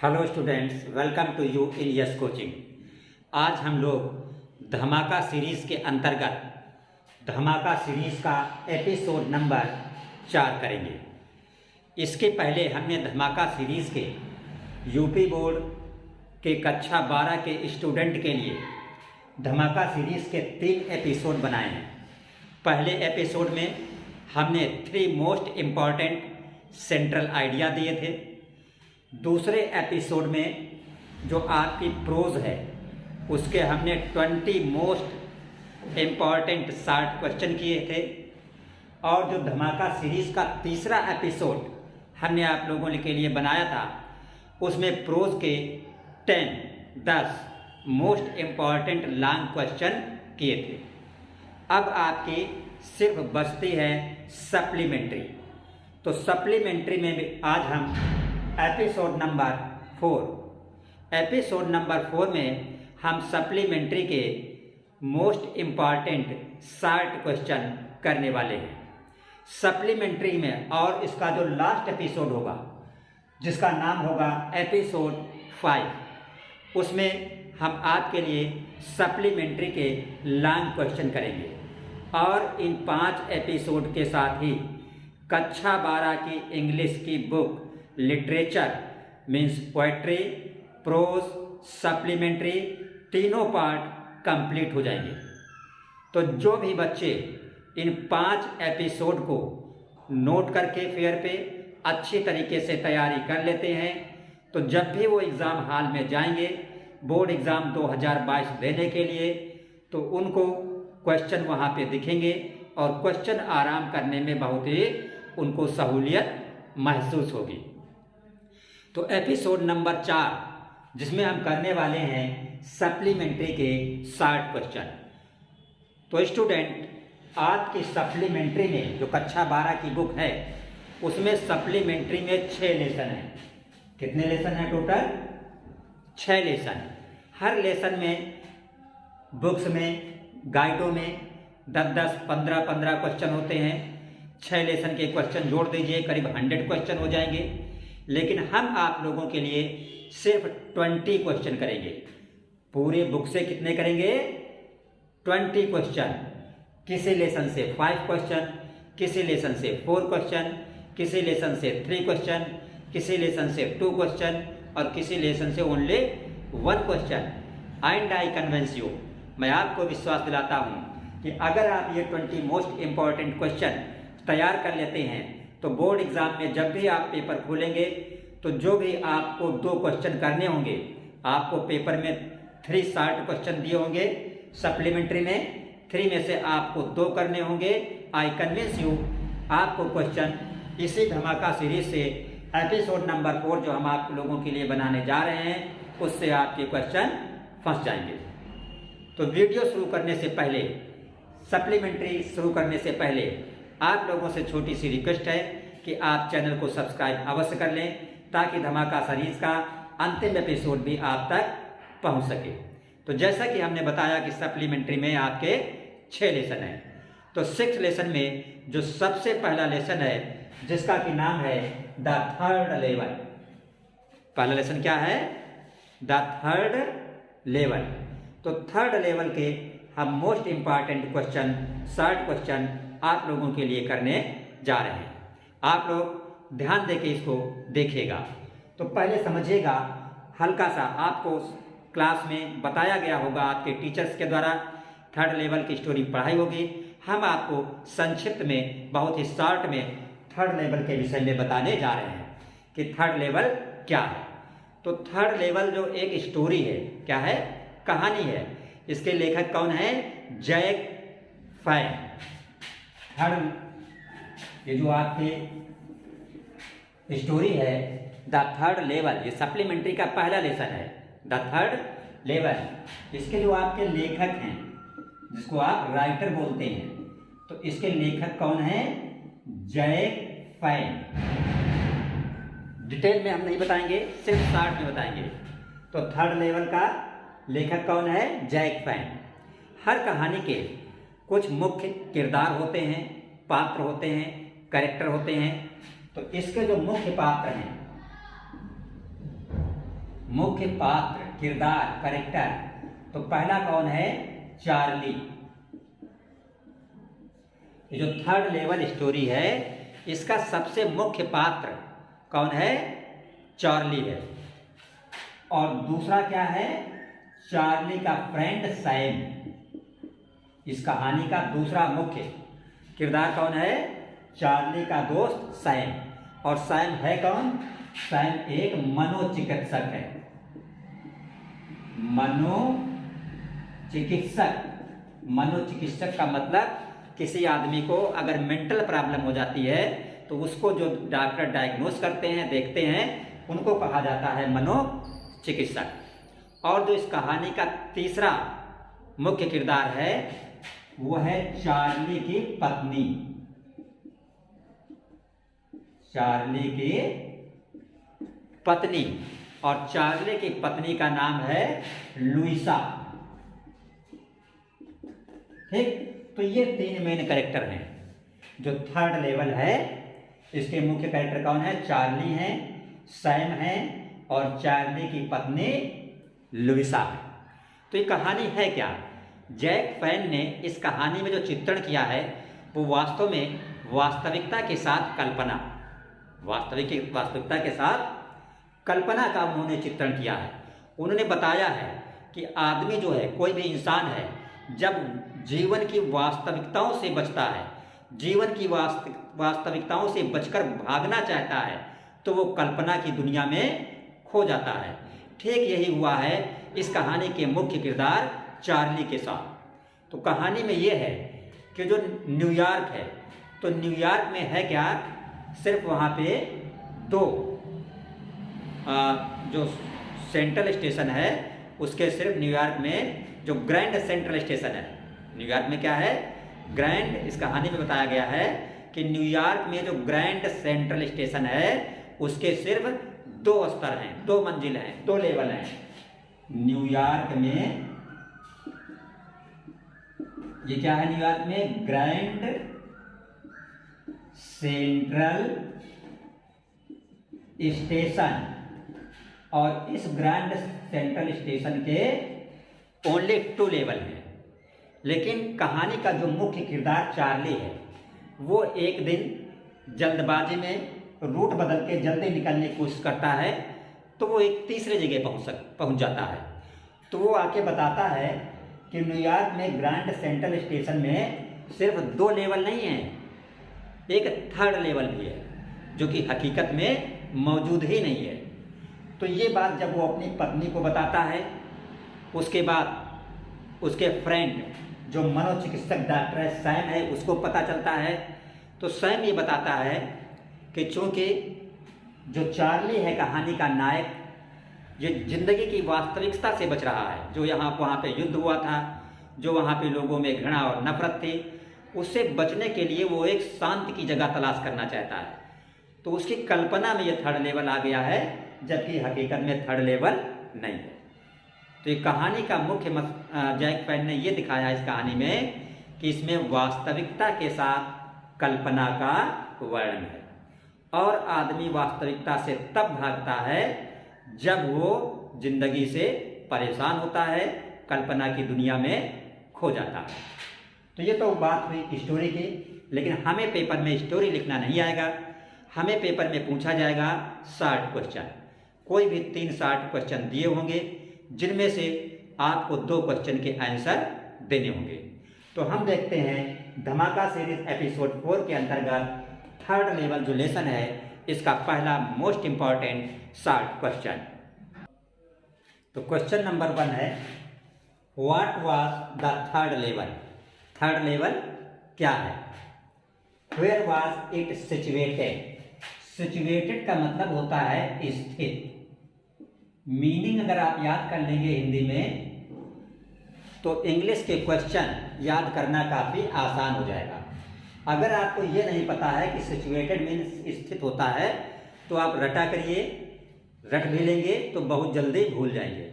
Hello students, welcome to you in yes coaching. आज हम लोग धमाका सीरीज़ के अंतर्गत धमाका सीरीज़ का एपिसोड नंबर 4 करेंगे। इसके पहले हमने धमाका सीरीज़ के यूपी बोर्ड के कक्षा 12 के स्टूडेंट के लिए धमाका सीरीज़ के 3 एपिसोड बनाए हैं। पहले एपिसोड में हमने 3 मोस्ट इम्पॉर्टेंट सेंट्रल आइडिया दिए थे। दूसरे एपिसोड में जो आपकी प्रोज है उसके हमने 20 मोस्ट इम्पॉर्टेंट शॉर्ट क्वेश्चन किए थे। और जो धमाका सीरीज़ का तीसरा एपिसोड हमने आप लोगों के लिए बनाया था उसमें प्रोज के 10 मोस्ट इम्पॉर्टेंट लॉन्ग क्वेश्चन किए थे। अब आपकी सिर्फ बचती है सप्लीमेंट्री। तो सप्लीमेंट्री में भी आज हम एपिसोड नंबर 4 में हम सप्लीमेंट्री के मोस्ट इम्पॉर्टेंट शॉर्ट क्वेश्चन करने वाले हैं। सप्लीमेंट्री में और इसका जो लास्ट एपिसोड होगा जिसका नाम होगा एपिसोड 5, उसमें हम आपके लिए सप्लीमेंट्री के लॉन्ग क्वेश्चन करेंगे। और इन 5 एपिसोड के साथ ही कक्षा 12 की इंग्लिश की book literature means poetry, prose, supplementary तीनों पार्ट कंप्लीट हो जाएंगे। तो जो भी बच्चे इन 5 एपिसोड को नोट करके फेयर पे अच्छी तरीके से तैयारी कर लेते हैं तो जब भी वो एग्ज़ाम हॉल में जाएंगे बोर्ड एग्ज़ाम 2022 देने के लिए तो उनको क्वेश्चन वहाँ पे दिखेंगे और क्वेश्चन आराम करने में बहुत ही उनको सहूलियत महसूस होगी। तो एपिसोड नंबर 4 जिसमें हम करने वाले हैं सप्लीमेंट्री के शॉर्ट क्वेश्चन। तो स्टूडेंट आज की सप्लीमेंट्री में जो कक्षा 12 की बुक है उसमें सप्लीमेंट्री में 6 लेसन हैं। कितने लेसन हैं टोटल? 6 लेसन। हर लेसन में बुक्स में गाइडों में 10-10, 15-15 क्वेश्चन होते हैं। 6 लेसन के क्वेश्चन जोड़ दीजिए, करीब 100 क्वेश्चन हो जाएंगे। लेकिन हम आप लोगों के लिए सिर्फ 20 क्वेश्चन करेंगे। पूरे बुक से कितने करेंगे? 20 क्वेश्चन। किसी लेसन से 5 क्वेश्चन, किसी लेसन से 4 क्वेश्चन, किसी लेसन से 3 क्वेश्चन, किसी लेसन से 2 क्वेश्चन और किसी लेसन से only 1 question. And I convince you, मैं आपको विश्वास दिलाता हूँ कि अगर आप ये 20 मोस्ट इम्पॉर्टेंट क्वेश्चन तैयार कर लेते हैं तो बोर्ड एग्जाम में जब भी आप पेपर खोलेंगे तो जो भी आपको 2 क्वेश्चन करने होंगे, आपको पेपर में 3 शॉर्ट क्वेश्चन दिए होंगे, सप्लीमेंट्री में 3 में से आपको 2 करने होंगे। आई कन्विंस यू, आपको क्वेश्चन इसी धमाका सीरीज से एपिसोड नंबर 4 जो हम आप लोगों के लिए बनाने जा रहे हैं उससे आपके क्वेश्चन फंस जाएंगे। तो वीडियो शुरू करने से पहले, सप्लीमेंट्री शुरू करने से पहले आप लोगों से छोटी सी रिक्वेस्ट है कि आप चैनल को सब्सक्राइब अवश्य कर लें ताकि धमाका सीरीज का अंतिम एपिसोड भी आप तक पहुंच सके। तो जैसा कि हमने बताया कि सप्लीमेंट्री में आपके 6 लेसन हैं। तो 6 लेसन में जो सबसे पहला लेसन है जिसका कि नाम है द थर्ड लेवल। पहला लेसन क्या है? The third level. तो थर्ड लेवल के हम most important question, short question आप लोगों के लिए करने जा रहे हैं। आप लोग ध्यान देके इसको देखिएगा। तो पहले समझिएगा, हल्का सा आपको क्लास में बताया गया होगा, आपके टीचर्स के द्वारा थर्ड लेवल की स्टोरी पढ़ाई होगी। हम आपको संक्षिप्त में, बहुत ही शॉर्ट में थर्ड लेवल के विषय में बताने जा रहे हैं कि थर्ड लेवल क्या है। तो थर्ड लेवल जो एक स्टोरी है, क्या है? कहानी है। इसके लेखक कौन है? Jack fan. थर्ड, ये जो आपकी स्टोरी है द थर्ड लेवल, ये सप्लीमेंट्री का पहला लेसन है, द थर्ड लेवल। इसके जो आपके लेखक हैं जिसको आप राइटर बोलते हैं, तो इसके लेखक कौन है? Jack fan. डिटेल में हम नहीं बताएंगे, सिर्फ शॉर्ट में बताएंगे। तो थर्ड लेवल का लेखक कौन है? Jack fan. हर कहानी के कुछ मुख्य किरदार होते हैं, पात्र होते हैं, कैरेक्टर होते हैं। तो इसके जो मुख्य पात्र हैं मुख्य पात्र, किरदार, कैरेक्टर, तो पहला कौन है? चार्ली। ये जो थर्ड लेवल स्टोरी है इसका सबसे मुख्य पात्र कौन है? चार्ली है। और दूसरा क्या है? चार्ली का फ्रेंड सैम। इस कहानी का दूसरा मुख्य किरदार कौन है? चार्ली का दोस्त सैम। और सैम है कौन? सैम एक मनोचिकित्सक है। मनोचिकित्सक का मतलब किसी आदमी को अगर मेंटल प्रॉब्लम हो जाती है तो उसको जो डॉक्टर डायग्नोस करते हैं, देखते हैं, उनको कहा जाता है मनोचिकित्सक। और जो इस कहानी का तीसरा मुख्य किरदार है वो है चार्ली की पत्नी। चार्ली की पत्नी, और चार्ली की पत्नी का नाम है लुइसा। ठीक, तो ये तीन मेन कैरेक्टर हैं। जो थर्ड लेवल है इसके मुख्य कैरेक्टर कौन है? चार्ली हैं, सैम हैं और चार्ली की पत्नी लुइसा है। तो ये कहानी है क्या? जैक फैन ने इस कहानी में जो चित्रण किया है वो वास्तव में वास्तविकता के साथ वास्तविकता के साथ कल्पना का उन्होंने चित्रण किया है। उन्होंने बताया है कि आदमी जो है, कोई भी इंसान है, जब जीवन की वास्तविकताओं से बचता है, जीवन की वास्तविकताओं से बचकर भागना चाहता है, तो वो कल्पना की दुनिया में खो जाता है। ठीक यही हुआ है इस कहानी के मुख्य किरदार चार्ली के साथ। तो कहानी में ये है कि जो न्यूयॉर्क है, तो न्यूयॉर्क में है क्या? सिर्फ वहाँ पे दो जो सेंट्रल स्टेशन है उसके सिर्फ न्यूयॉर्क में जो ग्रैंड सेंट्रल स्टेशन है, न्यूयॉर्क में क्या है? ग्रैंड। इस कहानी में बताया गया है कि न्यूयॉर्क में जो ग्रैंड सेंट्रल स्टेशन है उसके सिर्फ दो स्तर हैं, दो मंजिल हैं, दो लेवल हैं। न्यूयॉर्क में ये क्या है? न्यूयॉर्क में ग्रैंड सेंट्रल स्टेशन, और इस ग्रैंड सेंट्रल स्टेशन के ओनली 2 लेवल हैं। लेकिन कहानी का जो मुख्य किरदार चार्ली है वो एक दिन जल्दबाजी में रूट बदल के जल्दी निकलने की कोशिश करता है, तो वो एक तीसरे जगह पहुंच जाता है। तो वो आके बताता है कि न्यूयॉर्क में ग्रैंड सेंट्रल स्टेशन में सिर्फ 2 लेवल नहीं है, एक थर्ड लेवल भी है जो कि हकीकत में मौजूद ही नहीं है। तो ये बात जब वो अपनी पत्नी को बताता है, उसके बाद उसके फ्रेंड जो मनोचिकित्सक डॉक्टर सैम है उसको पता चलता है। तो सैम ये बताता है कि चूंकि जो चार्ली है कहानी का नायक, ये जिंदगी की वास्तविकता से बच रहा है, जो वहाँ पे युद्ध हुआ था, जो वहाँ पे लोगों में घृणा और नफरत थी, उससे बचने के लिए वो एक शांति की जगह तलाश करना चाहता है। तो उसकी कल्पना में ये थर्ड लेवल आ गया है, जबकि हकीकत में थर्ड लेवल नहीं है। तो ये कहानी का मुख्य जैक फैन ने ये दिखाया इस कहानी में कि इसमें वास्तविकता के साथ कल्पना का वर्णन है, और आदमी वास्तविकता से तब भागता है जब वो जिंदगी से परेशान होता है, कल्पना की दुनिया में खो जाता है। तो ये तो बात हुई स्टोरी की, लेकिन हमें पेपर में स्टोरी लिखना नहीं आएगा। हमें पेपर में पूछा जाएगा शॉर्ट क्वेश्चन। कोई भी 3 शॉर्ट क्वेश्चन दिए होंगे जिनमें से आपको 2 क्वेश्चन के आंसर देने होंगे। तो हम देखते हैं धमाका सीरीज एपिसोड 4 के अंतर्गत थर्ड लेवल जो लेसन है इसका पहला मोस्ट इंपॉर्टेंट शॉर्ट क्वेश्चन। तो क्वेश्चन नंबर 1 है, what was the third level? Third level क्या है? Where was it situated? Situated का मतलब होता है स्थित। मीनिंग अगर आप याद कर लेंगे हिंदी में तो इंग्लिश के क्वेश्चन याद करना काफ़ी आसान हो जाएगा। अगर आपको ये नहीं पता है कि सिचुएटेड मीन्स स्थित होता है तो आप रटा करिए, रट भी लेंगे तो बहुत जल्दी भूल जाएंगे।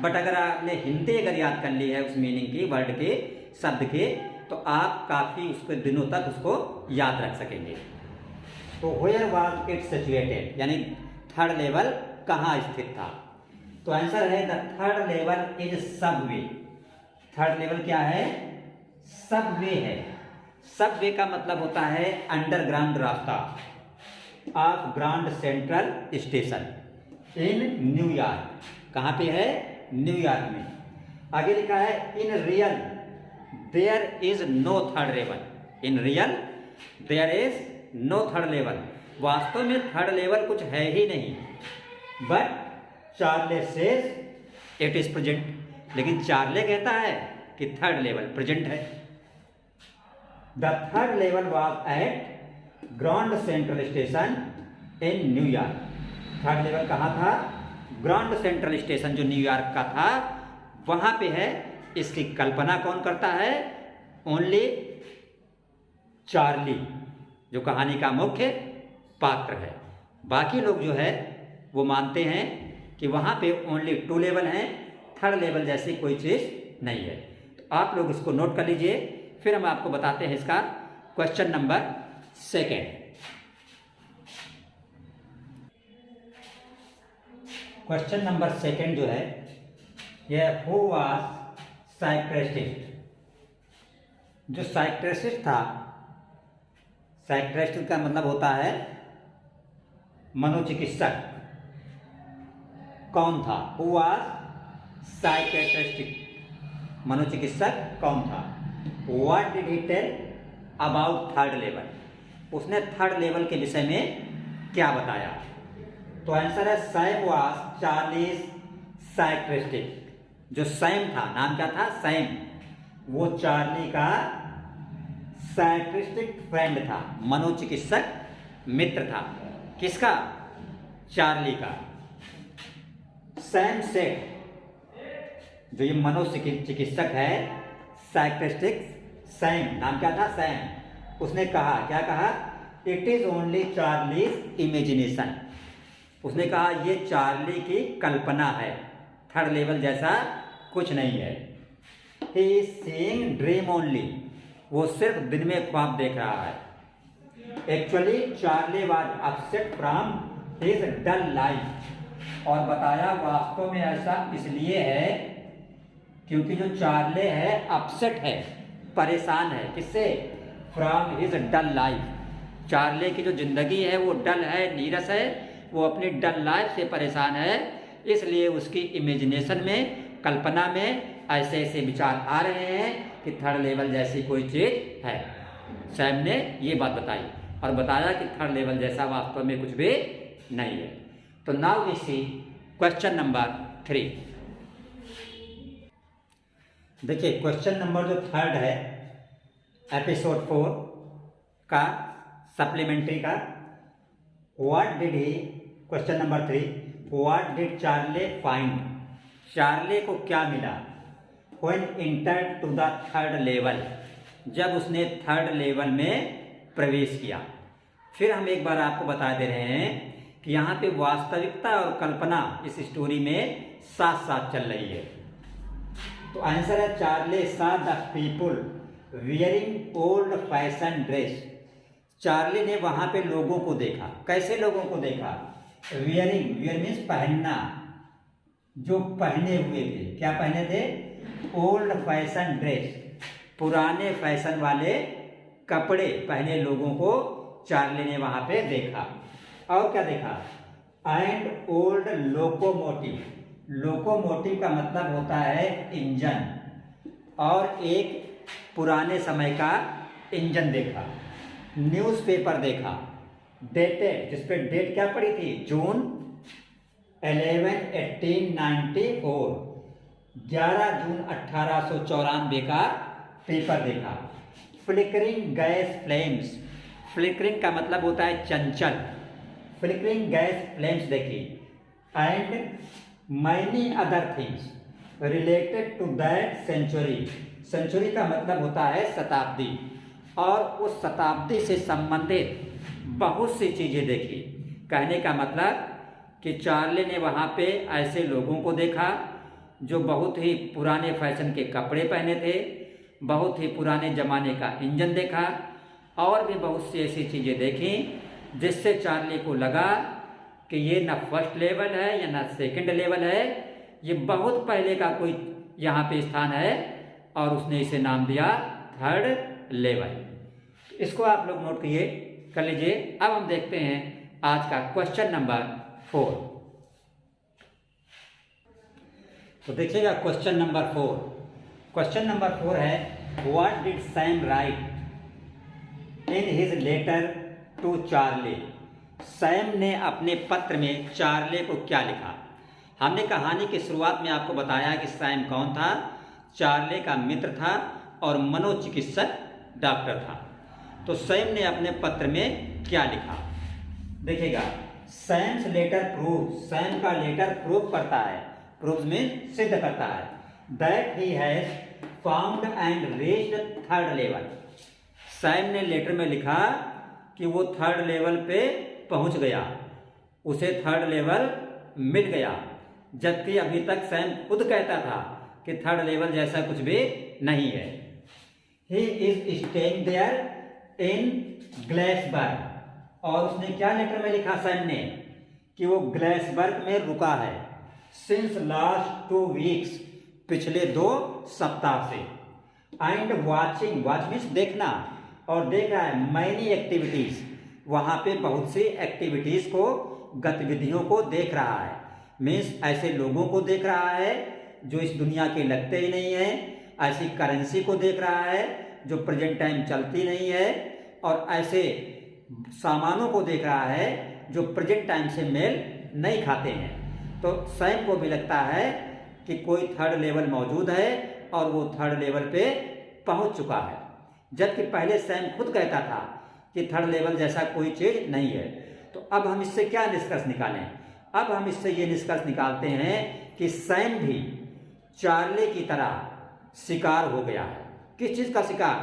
बट अगर आपने हिंदी अगर याद कर ली है उस मीनिंग की, वर्ड के, शब्द के, तो आप काफ़ी उसको दिनों तक उसको याद रख सकेंगे। तो वेयर वाज इट सिचुएटेड यानी थर्ड लेवल कहाँ स्थित था? तो तो आंसर है the third level is Subway. Third level क्या है? सबवे है। सबवे का मतलब होता है अंडरग्राउंड रास्ता of Grand Central station in New York. कहाँ पे है? न्यूयॉर्क में। आगे लिखा है in real there is no third level. In real there is no third level. वास्तव में थर्ड लेवल कुछ है ही नहीं, but Charley says it is present. लेकिन चार्ले कहता है कि थर्ड लेवल प्रेजेंट है। The third level was at Grand Central station in New York. Third level कहाँ था? ग्रांड सेंट्रल स्टेशन जो न्यूयॉर्क का था वहां पे है। इसकी कल्पना कौन करता है? ओनली चार्ली, जो कहानी का मुख्य पात्र है। बाकी लोग जो है वो मानते हैं कि वहां पे ओनली 2 लेवल हैं, थर्ड लेवल जैसी कोई चीज नहीं है। तो आप लोग इसको नोट कर लीजिए, फिर हम आपको बताते हैं इसका क्वेश्चन नंबर 2। क्वेश्चन नंबर 2 जो है यह हु वाज साइकियाट्रिस्ट। जो साइकियाट्रिस्ट था, साइकियाट्रिस्ट का मतलब होता है मनोचिकित्सक, कौन था? हु वाज साइकियाट्रिस्ट, मनोचिकित्सक कौन था? What did he tell about third level. उसने थर्ड लेवल के विषय में क्या बताया? तो आंसर है सैम वाज चार्लीज साइकियाट्रिस्ट। जो सैम था, नाम क्या था? सैम। वो चार्ली का साइकियाट्रिस्टिक फ्रेंड था, मनोचिकित्सक मित्र था। किसका? चार्ली का। सैम सेड, जो ये मनोचिकित्सक है साइकियाट्रिस्टिक सैम, नाम क्या था? सैम। उसने कहा, क्या कहा? It is only Charlie's imagination. उसने कहा ये चार्ली की कल्पना है, थर्ड लेवल जैसा कुछ नहीं है। He is seeing dream only. वो सिर्फ दिन में ख्वाब देख रहा है। Actually Charley was upset from his dull life. और बताया वास्तव में ऐसा इसलिए है क्योंकि जो चार्ले है अपसेट है, परेशान है। किससे? From his dull life. Charley की जो जिंदगी है वो डल है, नीरस है। वो अपनी डल लाइफ से परेशान है, इसलिए उसकी इमेजिनेशन में, कल्पना में ऐसे ऐसे विचार आ रहे हैं कि थर्ड लेवल जैसी कोई चीज है। सैम ने ये बात बताई और बताया कि थर्ड लेवल जैसा वास्तव में कुछ भी नहीं है। तो now we see question number 3। देखिए क्वेश्चन नंबर जो 3 है एपिसोड 4 का, सप्लीमेंट्री का। What did he, question number 3, what did Charley find. Charley को क्या मिला? When entered to the third level, जब उसने थर्ड लेवल में प्रवेश किया। फिर हम एक बार आपको बता दे रहे हैं कि यहाँ पे वास्तविकता और कल्पना इस स्टोरी में साथ साथ चल रही है। तो आंसर है चार्ले सा the people wearing old fashion dress. Charlie ने वहां पे लोगों को देखा। कैसे लोगों को देखा? वियरिंग, वियर मीन्स पहनना, जो पहने हुए थे। क्या पहने थे? ओल्ड फैशन ड्रेस, पुराने फैशन वाले कपड़े पहने लोगों को चार्ली ने वहां पे देखा। और क्या देखा? And old locomotive. लोकोमोटिव का मतलब होता है इंजन, और एक पुराने समय का इंजन देखा। न्यूज़पेपर देखा, डेटेड, जिसपे डेट क्या पड़ी थी? जून 11, 1894, 11 जून 1894 का पेपर देखा। फ्लिकरिंग गैस फ्लेम्स, फ्लिकरिंग का मतलब होता है चंचल, फ्लिकरिंग गैस फ्लेम्स देखी। And many other things related to that century. Century का मतलब होता है शताब्दी, और उस शताब्दी से संबंधित बहुत सी चीजें देखी। कहने का मतलब कि चार्ली ने वहाँ पे ऐसे लोगों को देखा जो बहुत ही पुराने फैशन के कपड़े पहने थे, बहुत ही पुराने ज़माने का इंजन देखा, और भी बहुत सी ऐसी चीज़ें देखी जिससे चार्ली को लगा कि ये न फर्स्ट लेवल है या न सेकंड लेवल है, ये बहुत पहले का कोई यहाँ पे स्थान है और उसने इसे नाम दिया थर्ड लेवल। इसको आप लोग नोट कर लीजिए। अब हम देखते हैं आज का क्वेश्चन नंबर 4। तो देखिएगा क्वेश्चन नंबर 4। क्वेश्चन नंबर 4 है, what did Sam write in his letter to Charlie. Sam ने अपने पत्र में चार्ली को क्या लिखा। हमने कहानी की शुरुआत में आपको बताया कि सैम कौन था। चार्ली का मित्र था और मनोचिकित्सक डॉक्टर था। तो सैम ने अपने पत्र में क्या लिखा, देखिएगा। सैम्स लेटर प्रूव, सैम का लेटर प्रूव करता है, प्रूव्स में सिद्ध करता है, that he has found and reached third level. Sam ने लेटर में लिखा कि वो थर्ड लेवल पे पहुंच गया, उसे थर्ड लेवल मिल गया, जबकि अभी तक सैम खुद कहता था कि थर्ड लेवल जैसा कुछ भी नहीं है। He is staying there in Glasberg. और उसने क्या लेटर में लिखा सैम ने कि वो ग्लेसबर्ग में रुका है, सिंस लास्ट 2 वीक्स, पिछले 2 सप्ताह से। एंड वॉचिंग, वॉच मीन्स देखना, और देख रहा है मैनी एक्टिविटीज, वहां पे बहुत सी एक्टिविटीज को, गतिविधियों को देख रहा है। मीन्स ऐसे लोगों को देख रहा है जो इस दुनिया के लगते ही नहीं है, ऐसी करेंसी को देख रहा है जो प्रेजेंट टाइम चलती नहीं है, और ऐसे सामानों को देख रहा है जो प्रेजेंट टाइम से मेल नहीं खाते हैं। तो सैम को भी लगता है कि कोई थर्ड लेवल मौजूद है और वो थर्ड लेवल पे पहुंच चुका है, जबकि पहले सैम खुद कहता था कि थर्ड लेवल जैसा कोई चीज नहीं है। तो अब हम इससे क्या निष्कर्ष निकालें? अब हम इससे ये निष्कर्ष निकालते हैं कि सैम भी चार्ली की तरह शिकार हो गया है। किस चीज का शिकार?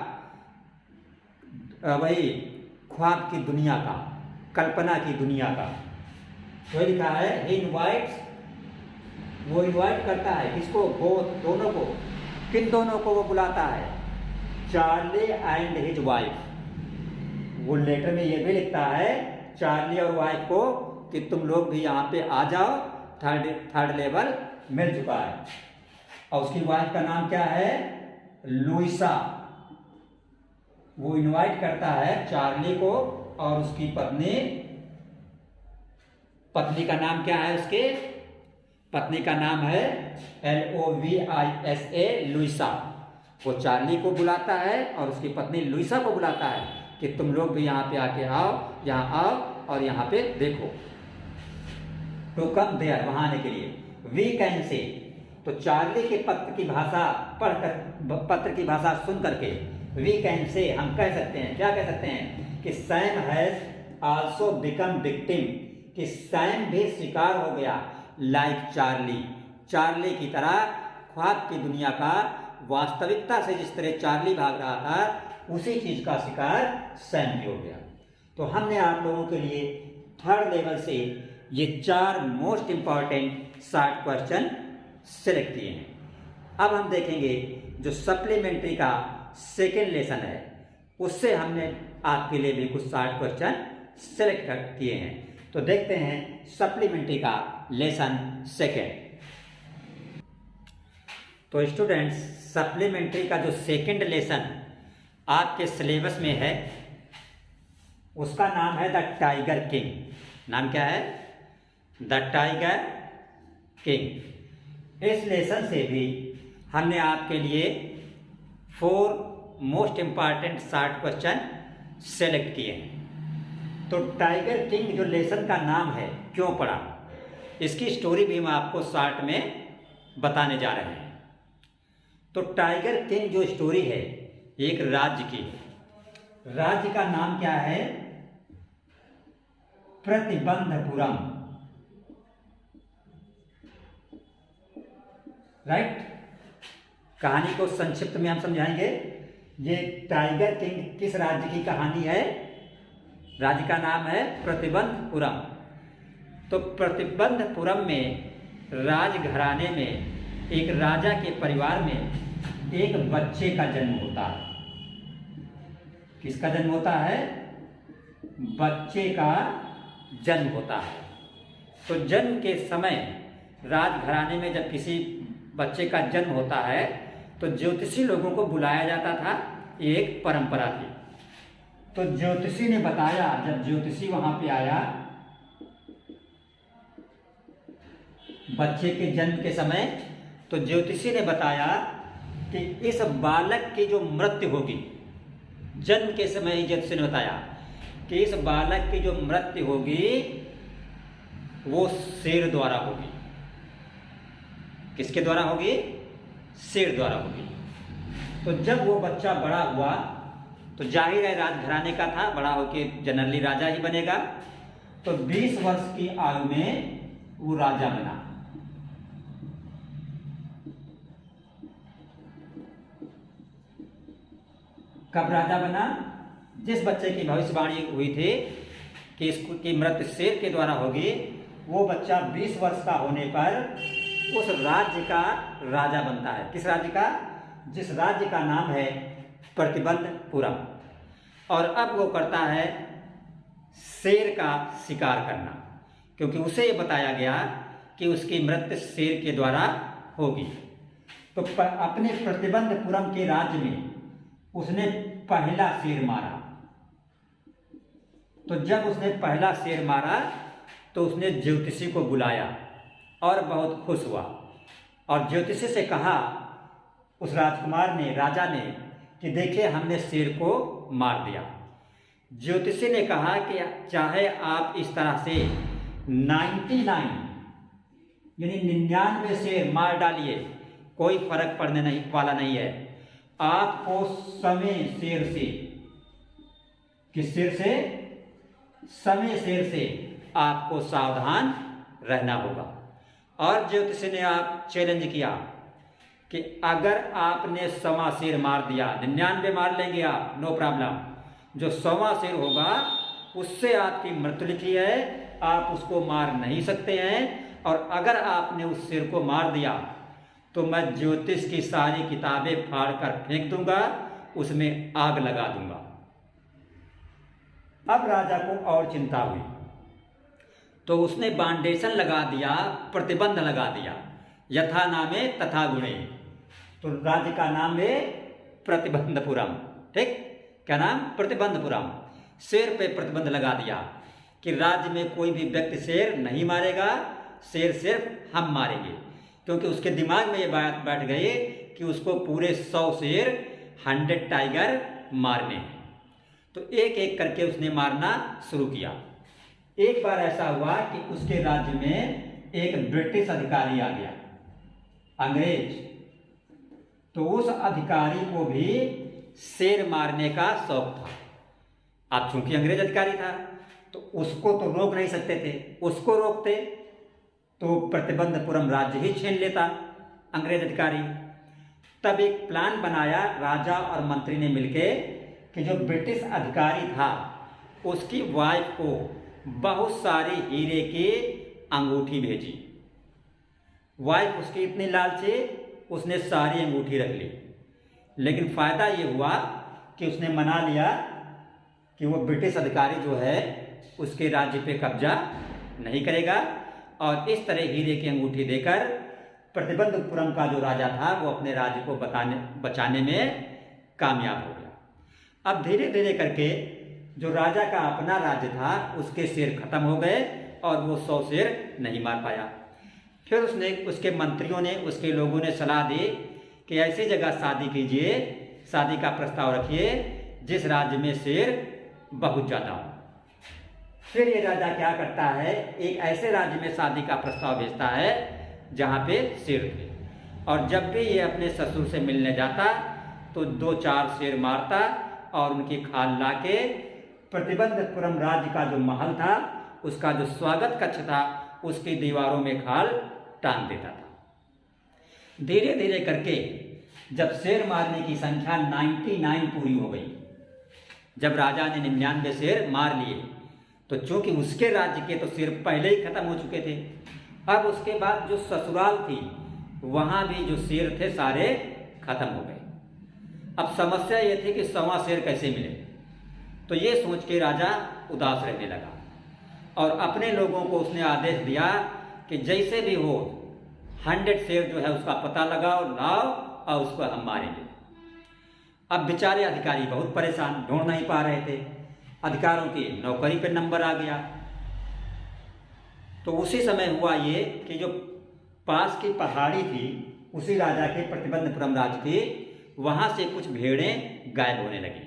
वही ख्वाब की दुनिया का, कल्पना की दुनिया का। तो लिखा है ही इनवाइट्स, वो इनवाइट करता है किसको? बोथ, दोनों को। किन दोनों को वो बुलाता है? Charlie and his wife. वो लेटर में ये भी लिखता है चार्ली और वाइफ को कि तुम लोग भी यहाँ पे आ जाओ, थर्ड लेवल मिल चुका है। और उसकी वाइफ का नाम क्या है? लुइसा। वो इनवाइट करता है चार्ली को और उसकी पत्नी का नाम क्या है? उसके पत्नी का नाम है LOVISA, लुइसा। वो चार्ली को बुलाता है और उसकी पत्नी लुइसा को बुलाता है कि तुम लोग भी यहाँ पे आके आओ, यहाँ आओ और यहाँ पे देखो। टू कम देयर, वहां आने के लिए। वी कैन से, तो चार्ली के पत्र की भाषा पढ़कर, पत्र की भाषा सुन करके वी कैन से, हम कह सकते हैं, क्या कह सकते हैं कि Sam has also become victim, कि सैम भी शिकार हो गया, लाइक चार्ली, चार्ली की तरह ख्वाब की दुनिया का, वास्तविकता से जिस तरह चार्ली भाग रहा था उसी चीज का शिकार सैम भी हो गया। तो हमने आप लोगों के लिए थर्ड लेवल से ये 4 most important short question select किए हैं। अब हम देखेंगे जो सप्लीमेंट्री का सेकेंड लेसन है, उससे हमने आपके लिए भी कुछ शॉर्ट क्वेश्चन सिलेक्ट किए हैं। तो देखते हैं सप्लीमेंट्री का लेसन सेकेंड। तो स्टूडेंट्स, सप्लीमेंट्री का जो सेकेंड लेसन आपके सिलेबस में है उसका नाम है द टाइगर किंग। नाम क्या है? The tiger king. इस लेसन से भी हमने आपके लिए 4 most important short question select किए हैं। तो टाइगर किंग जो लेसन का नाम है क्यों पड़ा, इसकी स्टोरी भी हम आपको शॉर्ट में बताने जा रहे हैं। तो टाइगर किंग जो स्टोरी है एक राज्य की, राज्य का नाम क्या है? प्रतिबंधपुरम, राइट। कहानी को संक्षिप्त में हम समझाएंगे। ये टाइगर किंग किस राज्य की कहानी है? राज्य का नाम है प्रतिबंधपुरम। तो प्रतिबंधपुरम में राजघराने में एक राजा के परिवार में एक बच्चे का जन्म होता है। किसका जन्म होता है? बच्चे का जन्म होता है। तो जन्म के समय राजघराने में जब किसी बच्चे का जन्म होता है तो ज्योतिषी लोगों को बुलाया जाता था, ये एक परंपरा थी। तो ज्योतिषी ने बताया, जब ज्योतिषी वहां पे आया बच्चे के जन्म के समय, तो ज्योतिषी ने बताया कि इस बालक की जो मृत्यु होगी, जन्म के समय ही ज्योतिषी ने बताया कि इस बालक की जो मृत्यु होगी वो शेर द्वारा होगी। किसके द्वारा होगी? शेर द्वारा होगी। तो जब वो बच्चा बड़ा हुआ तो जाहिर है राजघराने का था, बड़ा होकर जनरली राजा ही बनेगा। तो 20 वर्ष की आयु में वो राजा बना। कब राजा बना? जिस बच्चे की भविष्यवाणी हुई थी कि इसकी मृत्यु शेर के द्वारा होगी, वो बच्चा 20 वर्ष का होने पर उस राज्य का राजा बनता है। किस राज्य का? जिस राज्य का नाम है प्रतिबंधपुरम। और अब वो करता है शेर का शिकार करना, क्योंकि उसे ये बताया गया कि उसकी मृत्यु शेर के द्वारा होगी। तो अपने प्रतिबंधपुरम के राज्य में उसने पहला शेर मारा। तो जब उसने पहला शेर मारा तो उसने ज्योतिषी को बुलाया और बहुत खुश हुआ और ज्योतिषी से कहा, उस राजकुमार ने, राजा ने, कि देखिए हमने शेर को मार दिया। ज्योतिषी ने कहा कि चाहे आप इस तरह से 99 यानी 99 शेर मार डालिए, कोई फर्क पड़ने वाला नहीं है। आपको समय शेर से, किस शेर से? समय शेर से आपको सावधान रहना होगा। और ज्योतिषी ने आप चैलेंज किया कि अगर आपने 100वां शेर मार दिया, 99 मार लेंगे आप, नो प्रॉब्लम, जो 100वां शेर होगा उससे आपकी मृत्यु लिखी है, आप उसको मार नहीं सकते हैं। और अगर आपने उस शेर को मार दिया तो मैं ज्योतिष की सारी किताबें फाड़ कर फेंक दूंगा, उसमें आग लगा दूंगा। अब राजा को और चिंता हुई तो उसने बांडेशन लगा दिया, प्रतिबंध लगा दिया, यथा नामे तथा गुणे। तो राज्य का नाम है प्रतिबंधपुरम। ठीक, क्या नाम? प्रतिबंधपुरम। शेर पे प्रतिबंध लगा दिया कि राज्य में कोई भी व्यक्ति शेर नहीं मारेगा, शेर सिर्फ हम मारेंगे। क्योंकि उसके दिमाग में ये बात बैठ गई कि उसको पूरे 100 शेर, 100 टाइगर मारने हैं। तो एक एक करके उसने मारना शुरू किया। एक बार ऐसा हुआ कि उसके राज्य में एक ब्रिटिश अधिकारी आ गया, अंग्रेज। तो उस अधिकारी को भी शेर मारने का शौक था। अब चूंकि अंग्रेज अधिकारी था तो उसको तो रोक नहीं सकते थे, उसको रोकते तो प्रतिबंधपुरम राज्य ही छीन लेता अंग्रेज अधिकारी। तब एक प्लान बनाया राजा और मंत्री ने मिलके कि जो ब्रिटिश अधिकारी था उसकी वाइफ को बहुत सारी हीरे की अंगूठी भेजी। वाइफ उसकी इतनी लालची, उसने सारी अंगूठी रख ली। लेकिन फायदा ये हुआ कि उसने मना लिया कि वो ब्रिटिश अधिकारी जो है उसके राज्य पे कब्जा नहीं करेगा। और इस तरह हीरे की अंगूठी देकर प्रतिबंधपुरम का जो राजा था वो अपने राज्य को बचाने में कामयाब हो गया। अब धीरे धीरे करके जो राजा का अपना राज्य था उसके शेर खत्म हो गए और वो 100 शेर नहीं मार पाया। फिर उसके मंत्रियों ने, उसके लोगों ने सलाह दी कि ऐसी जगह शादी कीजिए, शादी का प्रस्ताव रखिए जिस राज्य में शेर बहुत ज़्यादा हो। फिर ये राजा क्या करता है, एक ऐसे राज्य में शादी का प्रस्ताव भेजता है जहाँ पे शेर थे। और जब भी ये अपने ससुर से मिलने जाता तो 2-4 शेर मारता और उनकी खाल लाके प्रतिबंधपुरम राज्य का जो महल था, उसका जो स्वागत कक्ष था, उसकी दीवारों में खाल टांग देता था। धीरे धीरे करके जब शेर मारने की संख्या 99 पूरी हो गई, जब राजा ने 99 शेर मार लिए, तो चूंकि उसके राज्य के तो शेर पहले ही खत्म हो चुके थे, अब उसके बाद जो ससुराल थी वहां भी जो शेर थे सारे खत्म हो गए। अब समस्या ये थी कि 100वां शेर कैसे मिले। तो ये सोच के राजा उदास रहने लगा और अपने लोगों को उसने आदेश दिया कि जैसे भी हो 100 शेर जो है उसका पता लगाओ, लाओ और उसको हम मारेंगे। अब बेचारे अधिकारी बहुत परेशान, ढूंढ नहीं पा रहे थे। अधिकारियों की नौकरी पे नंबर आ गया। तो उसी समय हुआ ये कि जो पास की पहाड़ी थी उसी राजा के, प्रतिबंधपुरम राज की, वहां से कुछ भेड़ें गायब होने लगी।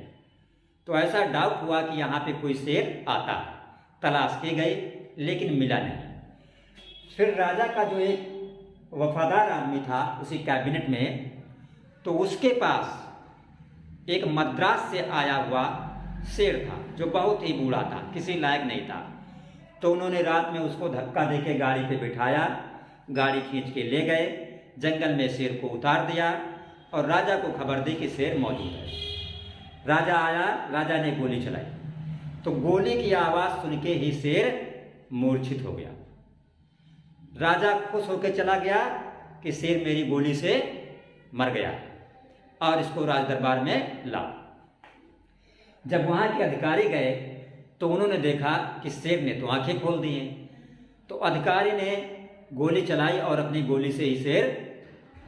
तो ऐसा डाउट हुआ कि यहाँ पे कोई शेर आता है। तलाश की गई लेकिन मिला नहीं। फिर राजा का जो एक वफादार आदमी था उसी कैबिनेट में, तो उसके पास एक मद्रास से आया हुआ शेर था जो बहुत ही बूढ़ा था, किसी लायक नहीं था। तो उन्होंने रात में उसको धक्का देके गाड़ी पे बिठाया, गाड़ी खींच के ले गए, जंगल में शेर को उतार दिया और राजा को खबर दी कि शेर मौजूद है। राजा आया, राजा ने गोली चलाई, तो गोली की आवाज़ सुन के ही शेर मूर्छित हो गया। राजा खुश होकर चला गया कि शेर मेरी गोली से मर गया और इसको राज दरबार में लाओ। जब वहाँ के अधिकारी गए तो उन्होंने देखा कि शेर ने तो आंखें खोल दी हैं। तो अधिकारी ने गोली चलाई और अपनी गोली से ही शेर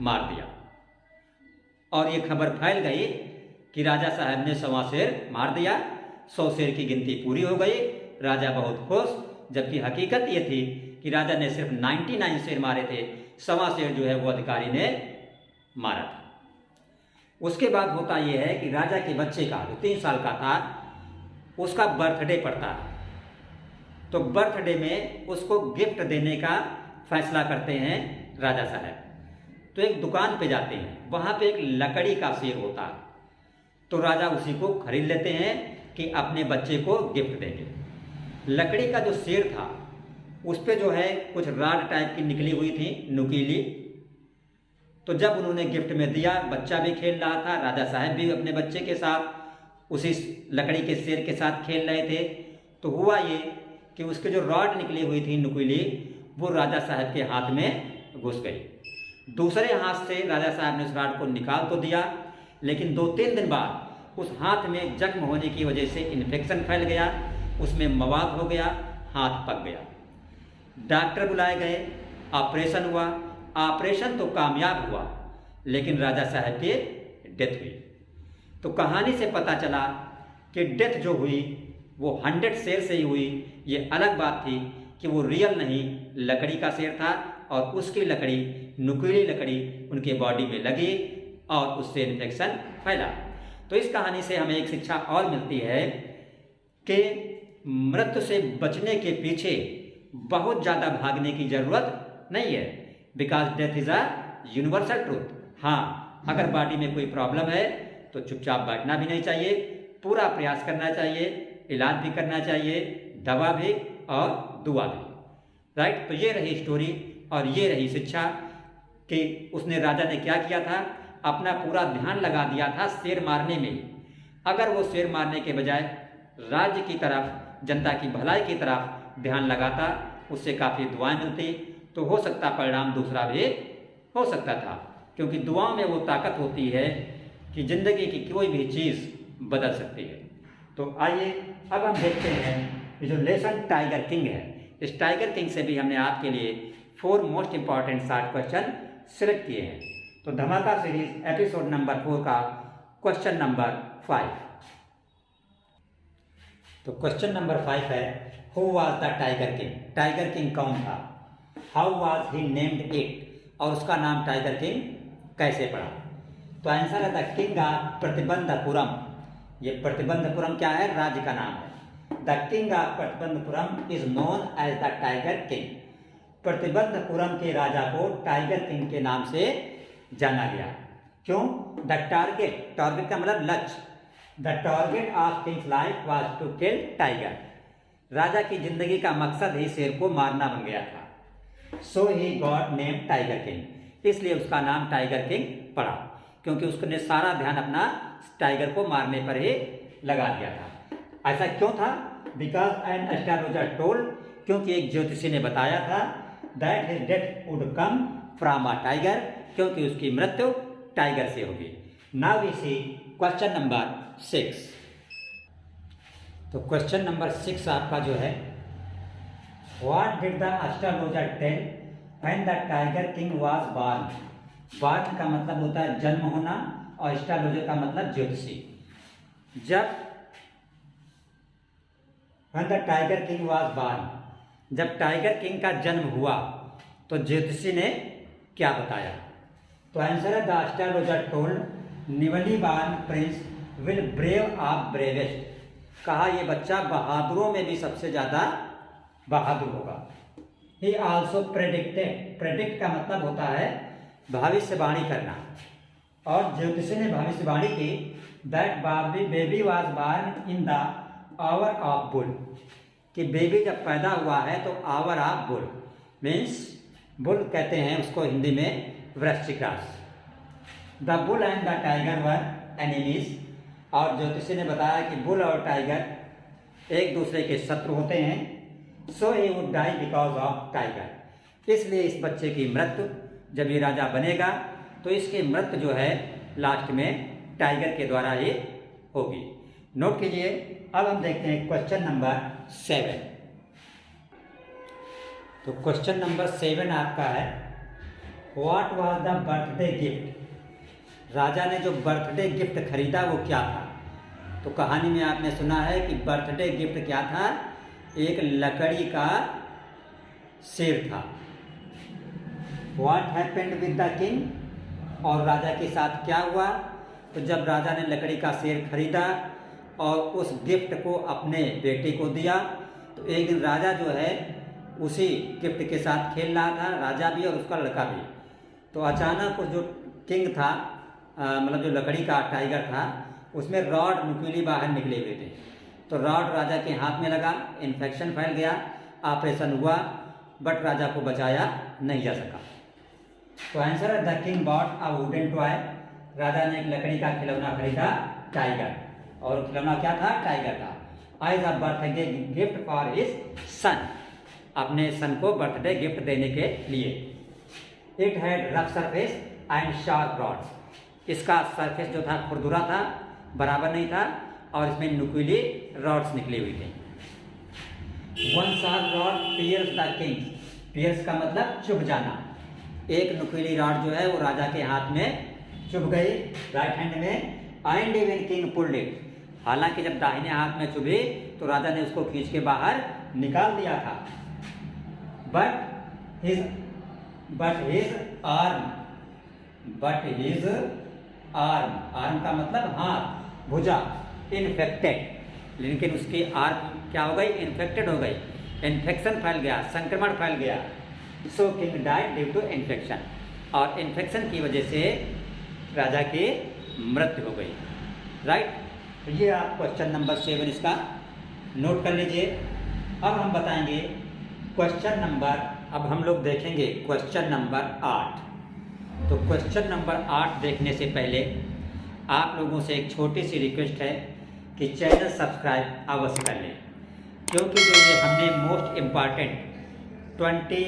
मार दिया और ये खबर फैल गई कि राजा साहब ने 100वां शेर मार दिया। 100 शेर की गिनती पूरी हो गई। राजा बहुत खुश, जबकि हकीकत ये थी कि राजा ने सिर्फ 99 शेर मारे थे, 100वां शेर जो है वो अधिकारी ने मारा था। उसके बाद होता यह है कि राजा के बच्चे का, जो 3 साल का था, उसका बर्थडे पड़ता है। तो बर्थडे में उसको गिफ्ट देने का फैसला करते हैं राजा साहब। तो एक दुकान पे जाते हैं, वहाँ पे एक लकड़ी का शेर होता है। तो राजा उसी को खरीद लेते हैं कि अपने बच्चे को गिफ्ट देंगे। लकड़ी का जो शेर था उस पर जो है कुछ राड टाइप की निकली हुई थी, नुकीली। तो जब उन्होंने गिफ्ट में दिया, बच्चा भी खेल रहा था, राजा साहब भी अपने बच्चे के साथ उसी लकड़ी के शेर के साथ खेल रहे थे। तो हुआ ये कि उसके जो रॉड निकली हुई थी नुकीली, वो राजा साहब के हाथ में घुस गई। दूसरे हाथ से राजा साहब ने उस रॉड को निकाल तो दिया, लेकिन 2-3 दिन बाद उस हाथ में जख्म होने की वजह से इन्फेक्शन फैल गया, उसमें मवाद हो गया, हाथ पक गया। डॉक्टर बुलाए गए, ऑपरेशन हुआ। ऑपरेशन तो कामयाब हुआ, लेकिन राजा साहब की डेथ हुई। तो कहानी से पता चला कि डेथ जो हुई वो 100 शेर से ही हुई। ये अलग बात थी कि वो रियल नहीं, लकड़ी का शेर था और उसकी लकड़ी, नुकीली लकड़ी उनके बॉडी में लगी और उससे इन्फेक्शन फैला। तो इस कहानी से हमें एक शिक्षा और मिलती है कि मृत्यु से बचने के पीछे बहुत ज़्यादा भागने की ज़रूरत नहीं है, because death is a universal truth. हाँ, अगर बॉडी में कोई प्रॉब्लम है तो चुपचाप बैठना भी नहीं चाहिए, पूरा प्रयास करना चाहिए, इलाज भी करना चाहिए, दवा भी और दुआ भी। राइट। तो ये रही स्टोरी और ये रही शिक्षा कि उसने, राजा ने क्या किया था, अपना पूरा ध्यान लगा दिया था शेर मारने में। अगर वो शेर मारने के बजाय राज्य की तरफ, जनता की भलाई की तरफ ध्यान लगाता, उससे काफ़ी दुआएं मिलती, तो हो सकता परिणाम दूसरा भी हो सकता था। क्योंकि दुआओं में वो ताकत होती है कि ज़िंदगी की कोई भी चीज़ बदल सकती है। तो आइए अब हम देखते हैं ये जो लेसन टाइगर किंग है, इस टाइगर किंग से भी हमने आपके लिए 4 most important short question select किए हैं। तो धमाका सीरीज एपिसोड नंबर 4 का क्वेश्चन नंबर 5। तो क्वेश्चन नंबर 5 है, who was the tiger king? Tiger king कौन था? How was he named it? और उसका नाम टाइगर किंग कैसे पड़ा? तो आंसर है द किंग ऑफ प्रतिबंधपुरम। ये प्रतिबंधपुरम क्या है? राज्य का नाम है। The king of Pratibandapuram is known as the tiger king. Pratibandapuram के राजा को टाइगर किंग के नाम से जाना गया। क्यों? द टारगेट, टारगेट का मतलब लक्ष्य, the target of king's life was to kill tiger. राजा की जिंदगी का मकसद ही शेर को मारना बन गया था। So he got name tiger king, इसलिए उसका नाम टाइगर किंग पड़ा, क्योंकि उसने सारा ध्यान अपना टाइगर को मारने पर ही लगा दिया था। ऐसा क्यों था? बिकॉज एन एस्ट्रोलॉजर टोल्ड, क्योंकि एक ज्योतिषी ने बताया था that his death would come from a tiger, क्योंकि उसकी मृत्यु टाइगर से होगी। Now we see question number 6। तो क्वेश्चन नंबर 6 आपका जो है, what did the astrologer tell when the tiger king was born, born का मतलब होता है जन्म होना और एस्ट्रोलॉजर का मतलब ज्योतिषी। जब when the tiger king was born, जब टाइगर किंग का जन्म हुआ तो ज्योतिषी ने क्या बताया? तो आंसर है the astrologer told newly born prince will brave of bravest, कहा ये बच्चा बहादुरों में भी सबसे ज्यादा बहादुर होगा। ही आल्सो प्रेडिक्टेड, प्रेडिक्ट का मतलब होता है भविष्यवाणी करना, और ज्योतिषी ने भविष्यवाणी की that baby was born in the hour of bull, कि बेबी जब पैदा हुआ है तो hour of bull means, bull कहते हैं उसको हिंदी में वृश्चिक राशि। The bull and the tiger were enemies, और ज्योतिषी ने बताया कि बुल और टाइगर एक दूसरे के शत्रु होते हैं। So he would die because of tiger, इसलिए इस बच्चे की मृत्यु, जब ये राजा बनेगा तो इसकी मृत्यु जो है लास्ट में टाइगर के द्वारा ही होगी। नोट कीजिए। अब हम देखते हैं क्वेश्चन नंबर 7। तो क्वेश्चन नंबर 7 आपका है what was the birthday gift, राजा ने जो बर्थडे गिफ्ट खरीदा वो क्या था? तो कहानी में आपने सुना है कि बर्थडे गिफ्ट क्या था, एक लकड़ी का शेर था। What happened with the king, और राजा के साथ क्या हुआ? तो जब राजा ने लकड़ी का शेर खरीदा और उस गिफ्ट को अपने बेटे को दिया, तो एक दिन राजा जो है उसी गिफ्ट के साथ खेल रहा था, राजा भी और उसका लड़का भी। तो अचानक उस जो किंग था, मतलब जो लकड़ी का टाइगर था, उसमें रॉड नुकीली बाहर निकले हुए थे। तो रॉड राजा के हाथ में लगा, इन्फेक्शन फैल गया, ऑपरेशन हुआ, बट राजा को बचाया नहीं जा सका। तो आंसर है the king bought a wooden toy, राजा ने एक लकड़ी का खिलौना खरीदा टाइगर, और खिलौना क्या था? टाइगर था। As a birthday gift for his son, अपने सन को बर्थडे गिफ्ट देने के लिए। It had rough surface and sharp rods, इसका सरफेस जो था खुरदुरा था, बराबर नहीं था, और इसमें नुकीली रॉड्स निकली हुई थी। One sharp rod pierce the king, pierce का मतलब चुभ जाना, एक नुकीली रॉड जो है वो राजा के हाथ में चुभ गई राइट हैंड में, and even king pulled it, हालांकि जब दाहिने हाथ में चुभी तो राजा ने उसको खींच के बाहर निकाल दिया था। बट हिज आर्म, आर्म का मतलब हाथ, भुजा, इन्फेक्टेड, लेकिन उसकी आर्म क्या हो गई? इन्फेक्टेड हो गई, इन्फेक्शन फैल गया, संक्रमण फैल गया। So king died due to infection, और इन्फेक्शन की वजह से राजा की मृत्यु हो गई। राइट, तो ये आप क्वेश्चन नंबर 7 इसका नोट कर लीजिए। अब हम बताएंगे क्वेश्चन नंबर, अब हम लोग देखेंगे क्वेश्चन नंबर 8। तो क्वेश्चन नंबर 8 देखने से पहले आप लोगों से एक छोटी सी रिक्वेस्ट है कि चैनल सब्सक्राइब अवश्य कर लें, क्योंकि जो ये हमने मोस्ट इम्पॉर्टेंट 20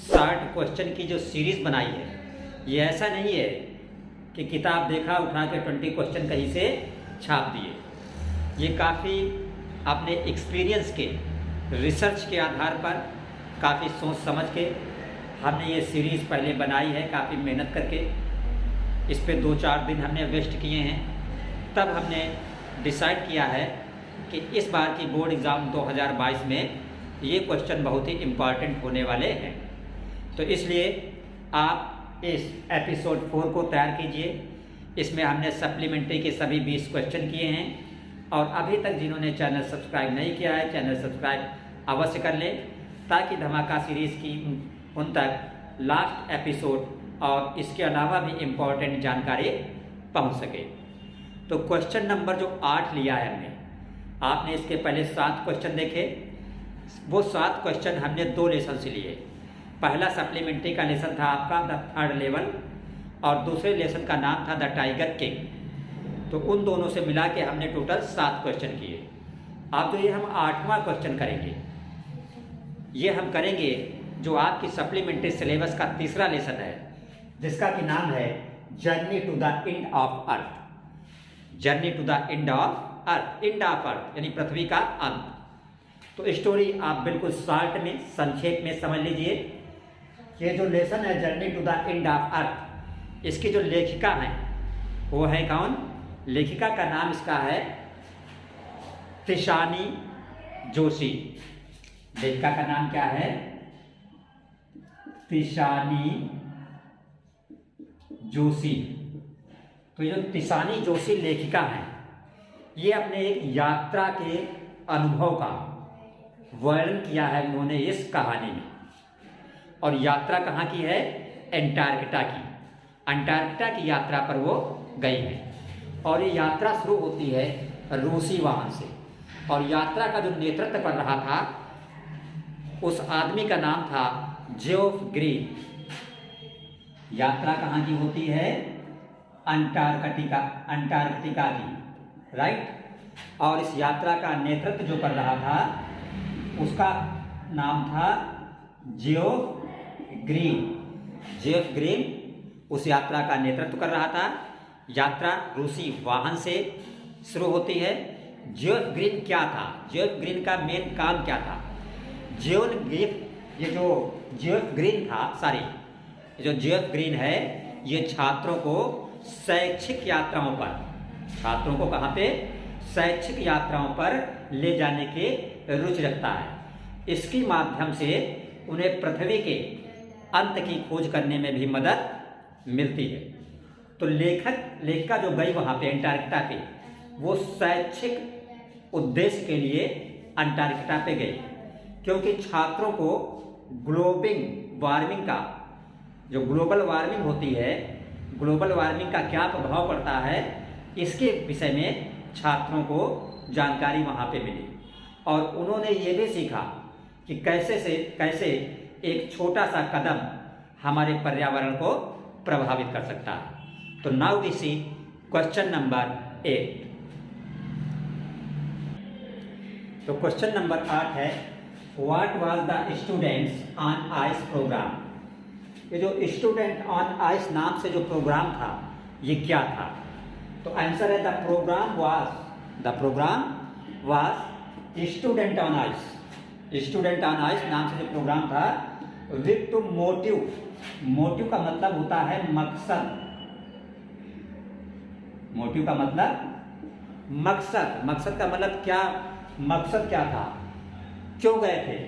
शॉर्ट क्वेश्चन की जो सीरीज़ बनाई है, ये ऐसा नहीं है कि किताब देखा उठा के 20 क्वेश्चन कहीं से छाप दिए। ये काफ़ी अपने एक्सपीरियंस के, रिसर्च के आधार पर, काफ़ी सोच समझ के हमने ये सीरीज़ पहले बनाई है, काफ़ी मेहनत करके। इस पे 2-4 दिन हमने वेस्ट किए हैं, तब हमने डिसाइड किया है कि इस बार की बोर्ड एग्ज़ाम 2022 में ये क्वेश्चन बहुत ही इम्पॉर्टेंट होने वाले हैं। तो इसलिए आप इस एपिसोड 4 को तैयार कीजिए। इसमें हमने सप्लीमेंट्री के सभी 20 क्वेश्चन किए हैं, और अभी तक जिन्होंने चैनल सब्सक्राइब नहीं किया है, चैनल सब्सक्राइब अवश्य कर लें, ताकि धमाका सीरीज़ की उन तक लास्ट एपिसोड और इसके अलावा भी इम्पोर्टेंट जानकारी पहुंच सके। तो क्वेश्चन नंबर जो 8 लिया है हमने, आपने इसके पहले 7 क्वेश्चन देखे, वो 7 क्वेश्चन हमने 2 लेसन से लिए। पहला सप्लीमेंट्री का लेसन था आपका द थर्ड लेवल, और दूसरे लेसन का नाम था द टाइगर किंग। तो उन दोनों से मिला के हमने टोटल 7 क्वेश्चन किए। अब तो ये हम 8वां क्वेश्चन करेंगे। ये हम करेंगे जो आपकी सप्लीमेंट्री सिलेबस का तीसरा लेसन है, जिसका कि नाम है journey to the end of earth. Journey to the end of earth, end of earth यानी पृथ्वी का अंत। तो स्टोरी आप बिल्कुल शॉर्ट में, संक्षेप में समझ लीजिए ये जो लेसन है journey to the end of earth, इसकी जो लेखिका है वो है कौन? लेखिका का नाम इसका है तिशानी जोशी। लेखिका का नाम क्या है? तिशानी जोशी। तो ये जो तिशानी जोशी लेखिका है, ये अपने एक यात्रा के अनुभव का वर्णन किया है उन्होंने इस कहानी में। और यात्रा कहाँ की है? एंटार्क्टिका की। अंटार्कटिका की यात्रा पर वो गई है और ये यात्रा शुरू होती है रूसी वाहन से। और यात्रा का जो नेतृत्व कर रहा था उस आदमी का नाम था जियोफ ग्रीन। यात्रा कहाँ की होती है? अंटार्कटिका की, राइट। और इस यात्रा का नेतृत्व जो कर रहा था उसका नाम था जियोफ ग्रीन। जियोफ ग्रीन उस यात्रा का नेतृत्व कर रहा था। यात्रा रूसी वाहन से शुरू होती है। जियोफ ग्रीन क्या था? जियोफ ग्रीन का मेन काम क्या था? ये जो जियोफ ग्रीन था, जो जियोफ ग्रीन है, ये छात्रों को शैक्षिक यात्राओं पर, छात्रों को कहाँ पे? शैक्षिक यात्राओं पर ले जाने के रुचि रखता है। इसके माध्यम से उन्हें पृथ्वी के अंत की खोज करने में भी मदद मिलती है। तो लेखिका जो गई वहाँ पे अंटार्कटिका पे, वो शैक्षिक उद्देश्य के लिए अंटार्कटिका पे गई, क्योंकि छात्रों को ग्लोबल वार्मिंग का, जो ग्लोबल वार्मिंग होती है, ग्लोबल वार्मिंग का क्या प्रभाव पड़ता है, इसके विषय में छात्रों को जानकारी वहाँ पे मिली। और उन्होंने ये भी सीखा कि कैसे एक छोटा सा कदम हमारे पर्यावरण को प्रभावित कर सकता है। तो now we see question number 8। तो क्वेश्चन नंबर 8 है, what was the students on ice program. ये जो स्टूडेंट ऑन आइस नाम से जो प्रोग्राम था, ये क्या था? तो आंसर है the program was student on ice. Student on ice नाम से जो प्रोग्राम था विथ टू मोटिव का मतलब होता है मकसद। मोटिव का मतलब मकसद का मतलब क्या? मकसद क्या था? क्यों गए थे?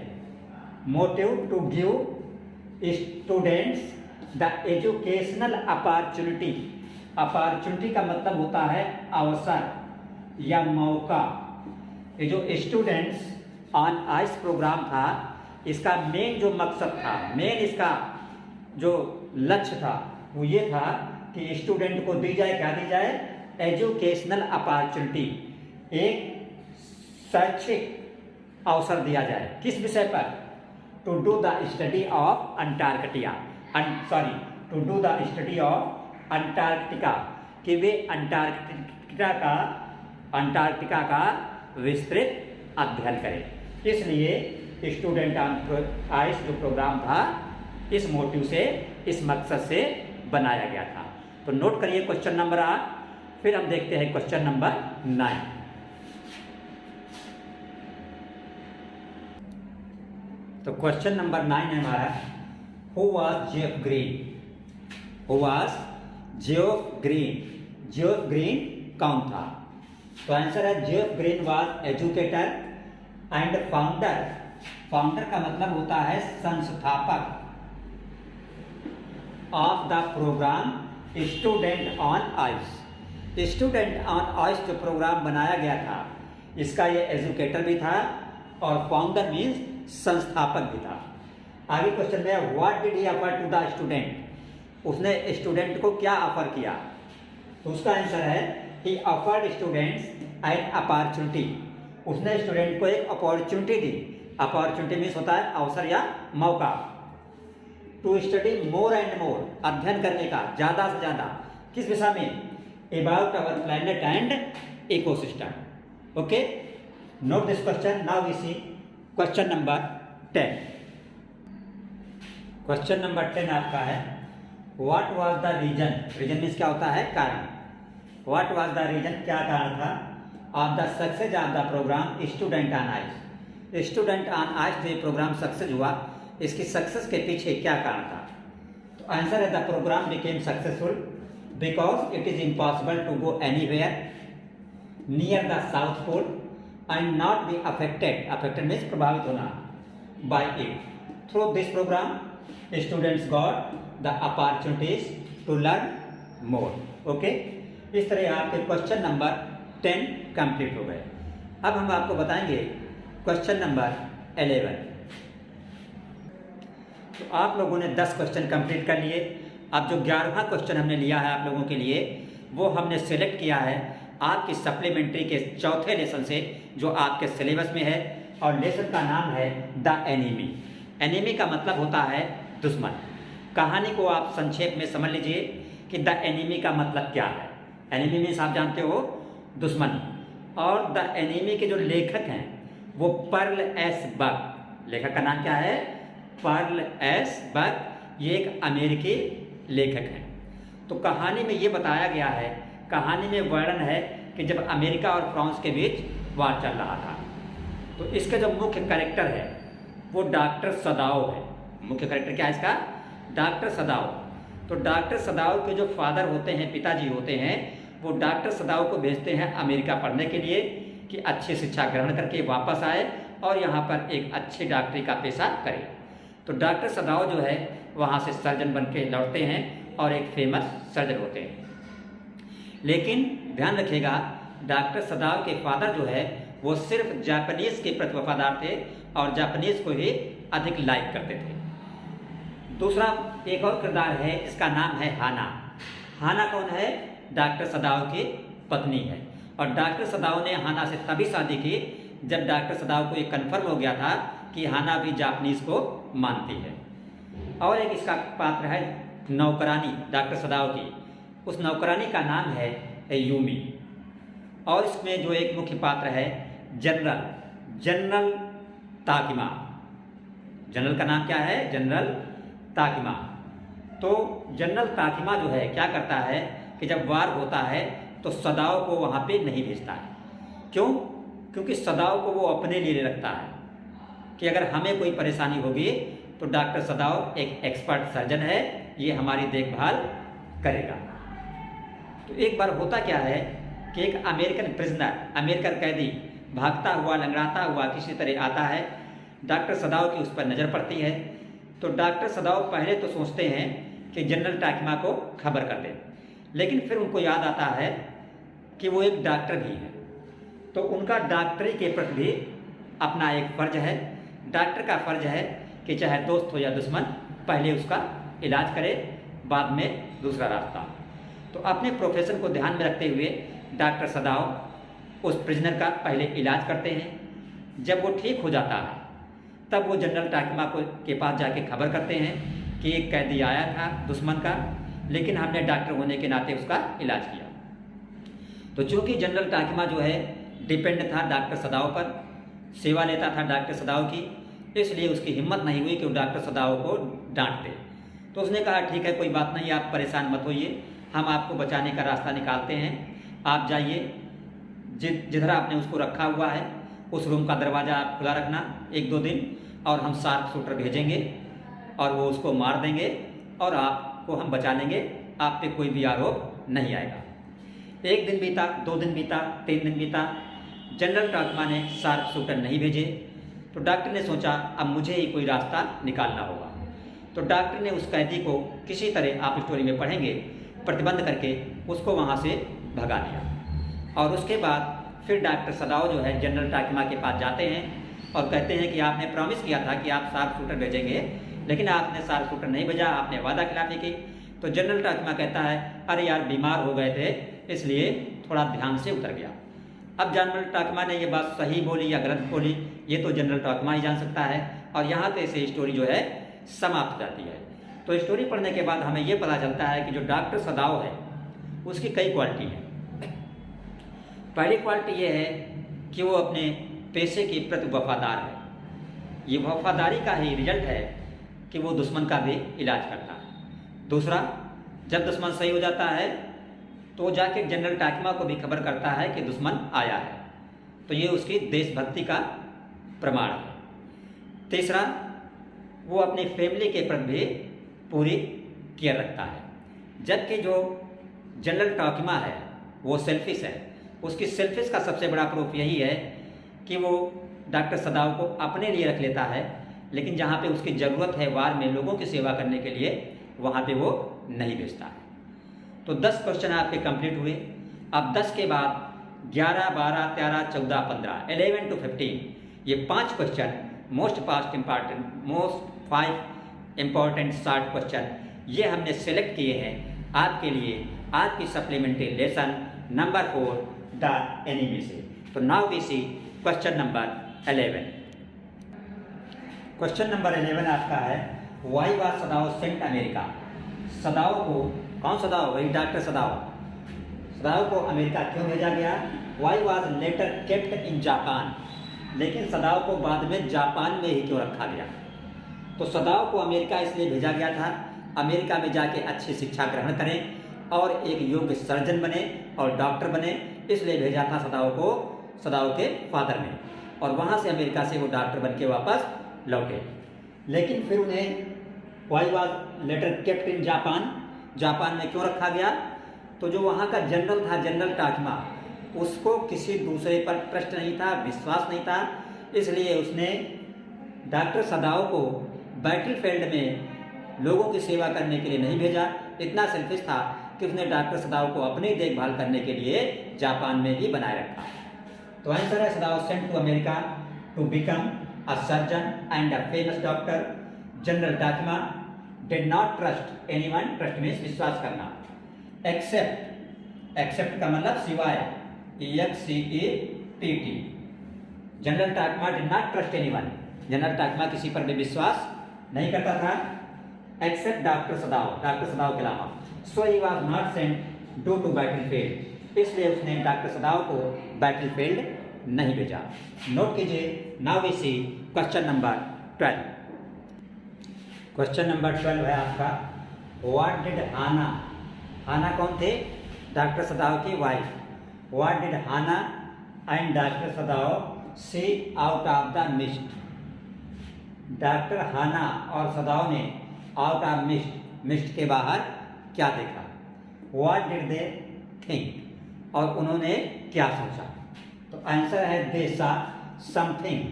Motive to give students the educational opportunity. Opportunity का मतलब होता है अवसर या मौका। ये जो स्टूडेंट्स ऑन आइस प्रोग्राम था, इसका मेन जो मकसद था, मेन इसका जो लक्ष्य था, वो ये था कि स्टूडेंट को दी जाए एजुकेशनल अपॉर्चुनिटी, एक शैक्षिक अवसर दिया जाए। किस विषय पर? To do the study of Antarctica, कि वे अंटार्कटिका का विस्तृत अध्ययन करें। इसलिए स्टूडेंट ऑन आइस जो प्रोग्राम था, इस मोटिव से, इस मकसद से बनाया गया था। तो नोट करिए क्वेश्चन नंबर 8। फिर हम देखते हैं क्वेश्चन नंबर 9। तो क्वेश्चन नंबर 9 है हमारा, who was Geoff Green. Geoff Green कौन था? तो आंसर है Geoff Green was educator and founder. Founder का मतलब होता है संस्थापक of the programme student on ice. Student on ice जो प्रोग्राम बनाया गया था, इसका ये एजुकेटर भी था और फाउंडर मीन्स संस्थापक भी था। आगे क्वेश्चन में, what did he offer to the student. उसने स्टूडेंट को क्या ऑफर किया? तो उसका आंसर है he offered students an opportunity. उसने स्टूडेंट को एक अपॉर्चुनिटी दी। अपॉर्चुनिटी मीन्स होता है अवसर या मौका। To study more and more, अध्ययन करने का ज़्यादा से ज़्यादा। किस विषय में? About our planet and ecosystem. Okay, note this question. Now we see question number 10। Question number 10 आपका है, what was the reason. Reason means क्या होता है? कारण। व्हाट वाज द रीजन, क्या कारण था? Of the success of the programme student on ice. Student on ice जो प्रोग्राम सक्सेस हुआ, इसकी सक्सेस के पीछे क्या कारण था? तो आंसर है the program became successful because it is impossible to go anywhere near the south pole and not be affected means प्रभावित होना by it. Through this program students got the opportunities to learn more. Okay, इस तरह आपके question number 10 complete हो गए। अब हम आपको बताएंगे क्वेश्चन नंबर 11। तो आप लोगों ने 10 क्वेश्चन कंप्लीट कर लिए। अब जो 11वां क्वेश्चन हमने लिया है आप लोगों के लिए, वो हमने सेलेक्ट किया है आपकी सप्लीमेंट्री के चौथे लेसन से जो आपके सिलेबस में है, और लेसन का नाम है द एनिमी। एनिमी का मतलब होता है दुश्मन। कहानी को आप संक्षेप में समझ लीजिए कि द एनिमी का मतलब क्या है। एनिमी मीन्स आप जानते हो दुश्मन। और द एनिमी के जो लेखक हैं वो पर्ल एस बक। लेखक का नाम क्या है? Pearl S Buck. ये एक अमेरिकी लेखक हैं। तो कहानी में ये बताया गया है, कहानी में वर्णन है कि जब अमेरिका और फ्रांस के बीच वार चल रहा था, तो इसका जो मुख्य कैरेक्टर है वो डॉक्टर सदाओ है। मुख्य कैरेक्टर क्या है इसका? डॉक्टर सदाओ। तो डॉक्टर सदाओ के जो फादर होते हैं, पिताजी होते हैं, वो डॉक्टर सदाओ को भेजते हैं अमेरिका पढ़ने के लिए कि अच्छी शिक्षा ग्रहण करके वापस आए और यहाँ पर एक अच्छी डॉक्टरी का पेशा करें। तो डॉक्टर सदाओ जो है वहाँ से सर्जन बन के लौटते हैं और एक फेमस सर्जन होते हैं। लेकिन ध्यान रखिएगा, डॉक्टर सदाओ के फादर जो है वो सिर्फ जापानीज़ के प्रति वफादार थे और जापानीज़ को ही अधिक लाइक करते थे। दूसरा एक और किरदार है, इसका नाम है हाना। हाना कौन है? डॉक्टर सदाओ की पत्नी है। और डॉक्टर सदाओ ने हाना से तभी शादी की जब डॉक्टर सदाओ को ये कन्फर्म हो गया था कि हाना भी जापानीज़ को मानती है। और एक इसका पात्र है नौकरानी डॉक्टर सदाओ की। उस नौकरानी का नाम है यूमी। और इसमें जो एक मुख्य पात्र है जनरल ताकिमा। जनरल का नाम क्या है? जनरल ताकिमा। तो जनरल ताकिमा जो है क्या करता है कि जब वार होता है तो सदाओ को वहाँ पे नहीं भेजता है। क्यों? क्योंकि सदाओ को वो अपने लिए रखता है कि अगर हमें कोई परेशानी होगी तो डॉक्टर सदाओ एक एक्सपर्ट सर्जन है, ये हमारी देखभाल करेगा। तो एक बार होता क्या है कि एक अमेरिकन प्रिजनर, अमेरिकन कैदी भागता हुआ लंगड़ाता हुआ किसी तरह आता है। डॉक्टर सदाओ की उस पर नज़र पड़ती है। तो डॉक्टर सदाओ पहले तो सोचते हैं कि जनरल टाकिमा को खबर कर दें, लेकिन फिर उनको याद आता है कि वो एक डॉक्टर भी है, तो उनका डॉक्टरी के प्रति भी अपना एक फ़र्ज है। डॉक्टर का फ़र्ज है कि चाहे दोस्त हो या दुश्मन, पहले उसका इलाज करे, बाद में दूसरा रास्ता। तो अपने प्रोफेशन को ध्यान में रखते हुए डॉक्टर सदाओ उस प्रिजनर का पहले इलाज करते हैं। जब वो ठीक हो जाता है तब वो जनरल टाकिमा को के पास जाके खबर करते हैं कि एक कैदी आया था दुश्मन का, लेकिन हमने डॉक्टर होने के नाते उसका इलाज किया। तो चूँकि जनरल टाकिमा जो है डिपेंड था डॉक्टर सदाओ पर, सेवा लेता था डॉक्टर सदाओ की, इसलिए उसकी हिम्मत नहीं हुई कि वो डॉक्टर सदाओ को डांट दे। तो उसने कहा ठीक है, कोई बात नहीं, आप परेशान मत होइए, हम आपको बचाने का रास्ता निकालते हैं। आप जाइए, जिधर आपने उसको रखा हुआ है उस रूम का दरवाज़ा आप खुला रखना 1-2 दिन, और हम शार्प शूटर भेजेंगे और वो उसको मार देंगे और आपको हम बचा लेंगे, आप पे कोई भी आरोप नहीं आएगा। 1 दिन बीता, 2 दिन बीता, 3 दिन बीता, जनरल टाकिमा ने शार्प शूटर नहीं भेजे। तो डॉक्टर ने सोचा अब मुझे ही कोई रास्ता निकालना होगा। तो डॉक्टर ने उस कैदी को किसी तरह, आप स्टोरी में पढ़ेंगे, प्रतिबंध करके उसको वहाँ से भगा दिया। और उसके बाद फिर डॉक्टर सदाओ जो है जनरल टाकिमा के पास जाते हैं और कहते हैं कि आपने प्रॉमिस किया था कि आप शार्प शूटर भेजेंगे, लेकिन आपने शार्प शूटर नहीं भेजा, आपने वादा खिलाफी की। तो जनरल टाकिमा कहता है अरे यार बीमार हो गए थे इसलिए थोड़ा ध्यान से उतर गया। अब जनरल टाकिमा ने ये बात सही बोली या गलत बोली ये तो जनरल टाकिमा ही जान सकता है। और यहाँ पे से स्टोरी जो है समाप्त हो जाती है। तो स्टोरी पढ़ने के बाद हमें ये पता चलता है कि जो डॉक्टर सदाओ है उसकी कई क्वालिटी हैं। पहली क्वालिटी ये है कि वो अपने पेशे के प्रति वफादार है। ये वफादारी का ही रिजल्ट है कि वो दुश्मन का भी इलाज करता है। दूसरा, जब दुश्मन सही हो जाता है तो जाके जनरल टाकिमा को भी खबर करता है कि दुश्मन आया है, तो ये उसकी देशभक्ति का प्रमाण है। तीसरा, वो अपनी फैमिली के प्रति भी पूरी केयर रखता है। जबकि जो जनरल टॉकिमा है वो सेल्फिश है। उसकी सेल्फिश का सबसे बड़ा प्रूफ यही है कि वो डॉक्टर सदाव को अपने लिए रख लेता है, लेकिन जहाँ पे उसकी ज़रूरत है वार में लोगों की सेवा करने के लिए, वहाँ पे वो नहीं भेजता है। तो 10 क्वेश्चन आपके कंप्लीट हुए। अब 10 के बाद 11, 12, 13, 14, 15, 11 to 15 ये 5 question most 5 important short question ये हमने सेलेक्ट किए हैं आपके लिए आज की supplementary lesson number 4 the enemy से। तो now we see question number 11। Question number 11 आपका है why was Sadao sent America. Sadao को, कौन सदाव? वही डॉक्टर सदाव। सदाव को अमेरिका क्यों भेजा गया? Why was later kept in Japan. लेकिन सदाव को बाद में जापान में ही क्यों रखा गया? तो सदाव को अमेरिका इसलिए भेजा गया था, अमेरिका में जाके अच्छी शिक्षा ग्रहण करें और एक योग्य सर्जन बने और डॉक्टर बने, इसलिए भेजा था सदाव को सदाव के फादर ने। और वहाँ से अमेरिका से वो डॉक्टर बन के वापस लौटे। लेकिन फिर उन्हें why was later kept in Japan, Japan में क्यों रखा गया? तो जो वहाँ का जनरल था, जनरल टाकमा, उसको किसी दूसरे पर ट्रस्ट नहीं था, विश्वास नहीं था, इसलिए उसने डॉक्टर सदाव को बैटलफील्ड में लोगों की सेवा करने के लिए नहीं भेजा। इतना सेल्फिश था कि उसने डॉक्टर सदाव को अपनी देखभाल करने के लिए जापान में ही बनाए रखा। तो आंसर है Sadao sent to America to become a surgeon and a famous doctor. General Takima did not trust anyone, trust means विश्वास करना, एक्सेप्ट, एक्सेप्ट का मतलब सिवाय, EXCEPT। General Takima did not trust anyone, General Takima किसी पर भी विश्वास नहीं करता था except doctor Sadao, doctor Sadao के अलावा। So he was not sent due to battlefield, इसलिए उसने डॉक्टर सदाव को बैटलफील्ड नहीं भेजा। नोट कीजिए। Now we see question number 12। Question number 12 है आपका व्हाट डिड हाना, हाना कौन थे? डॉक्टर सदाव की वाइफ। What did Hana and doctor Sadao see out of the mist. Doctor Hana और सदाव ने आउट ऑफ मिस्ट, मिस्ट के बाहर क्या देखा? व्हाट डिड दे थिंक, और उन्होंने क्या सोचा? तो आंसर है दे सा समथिंग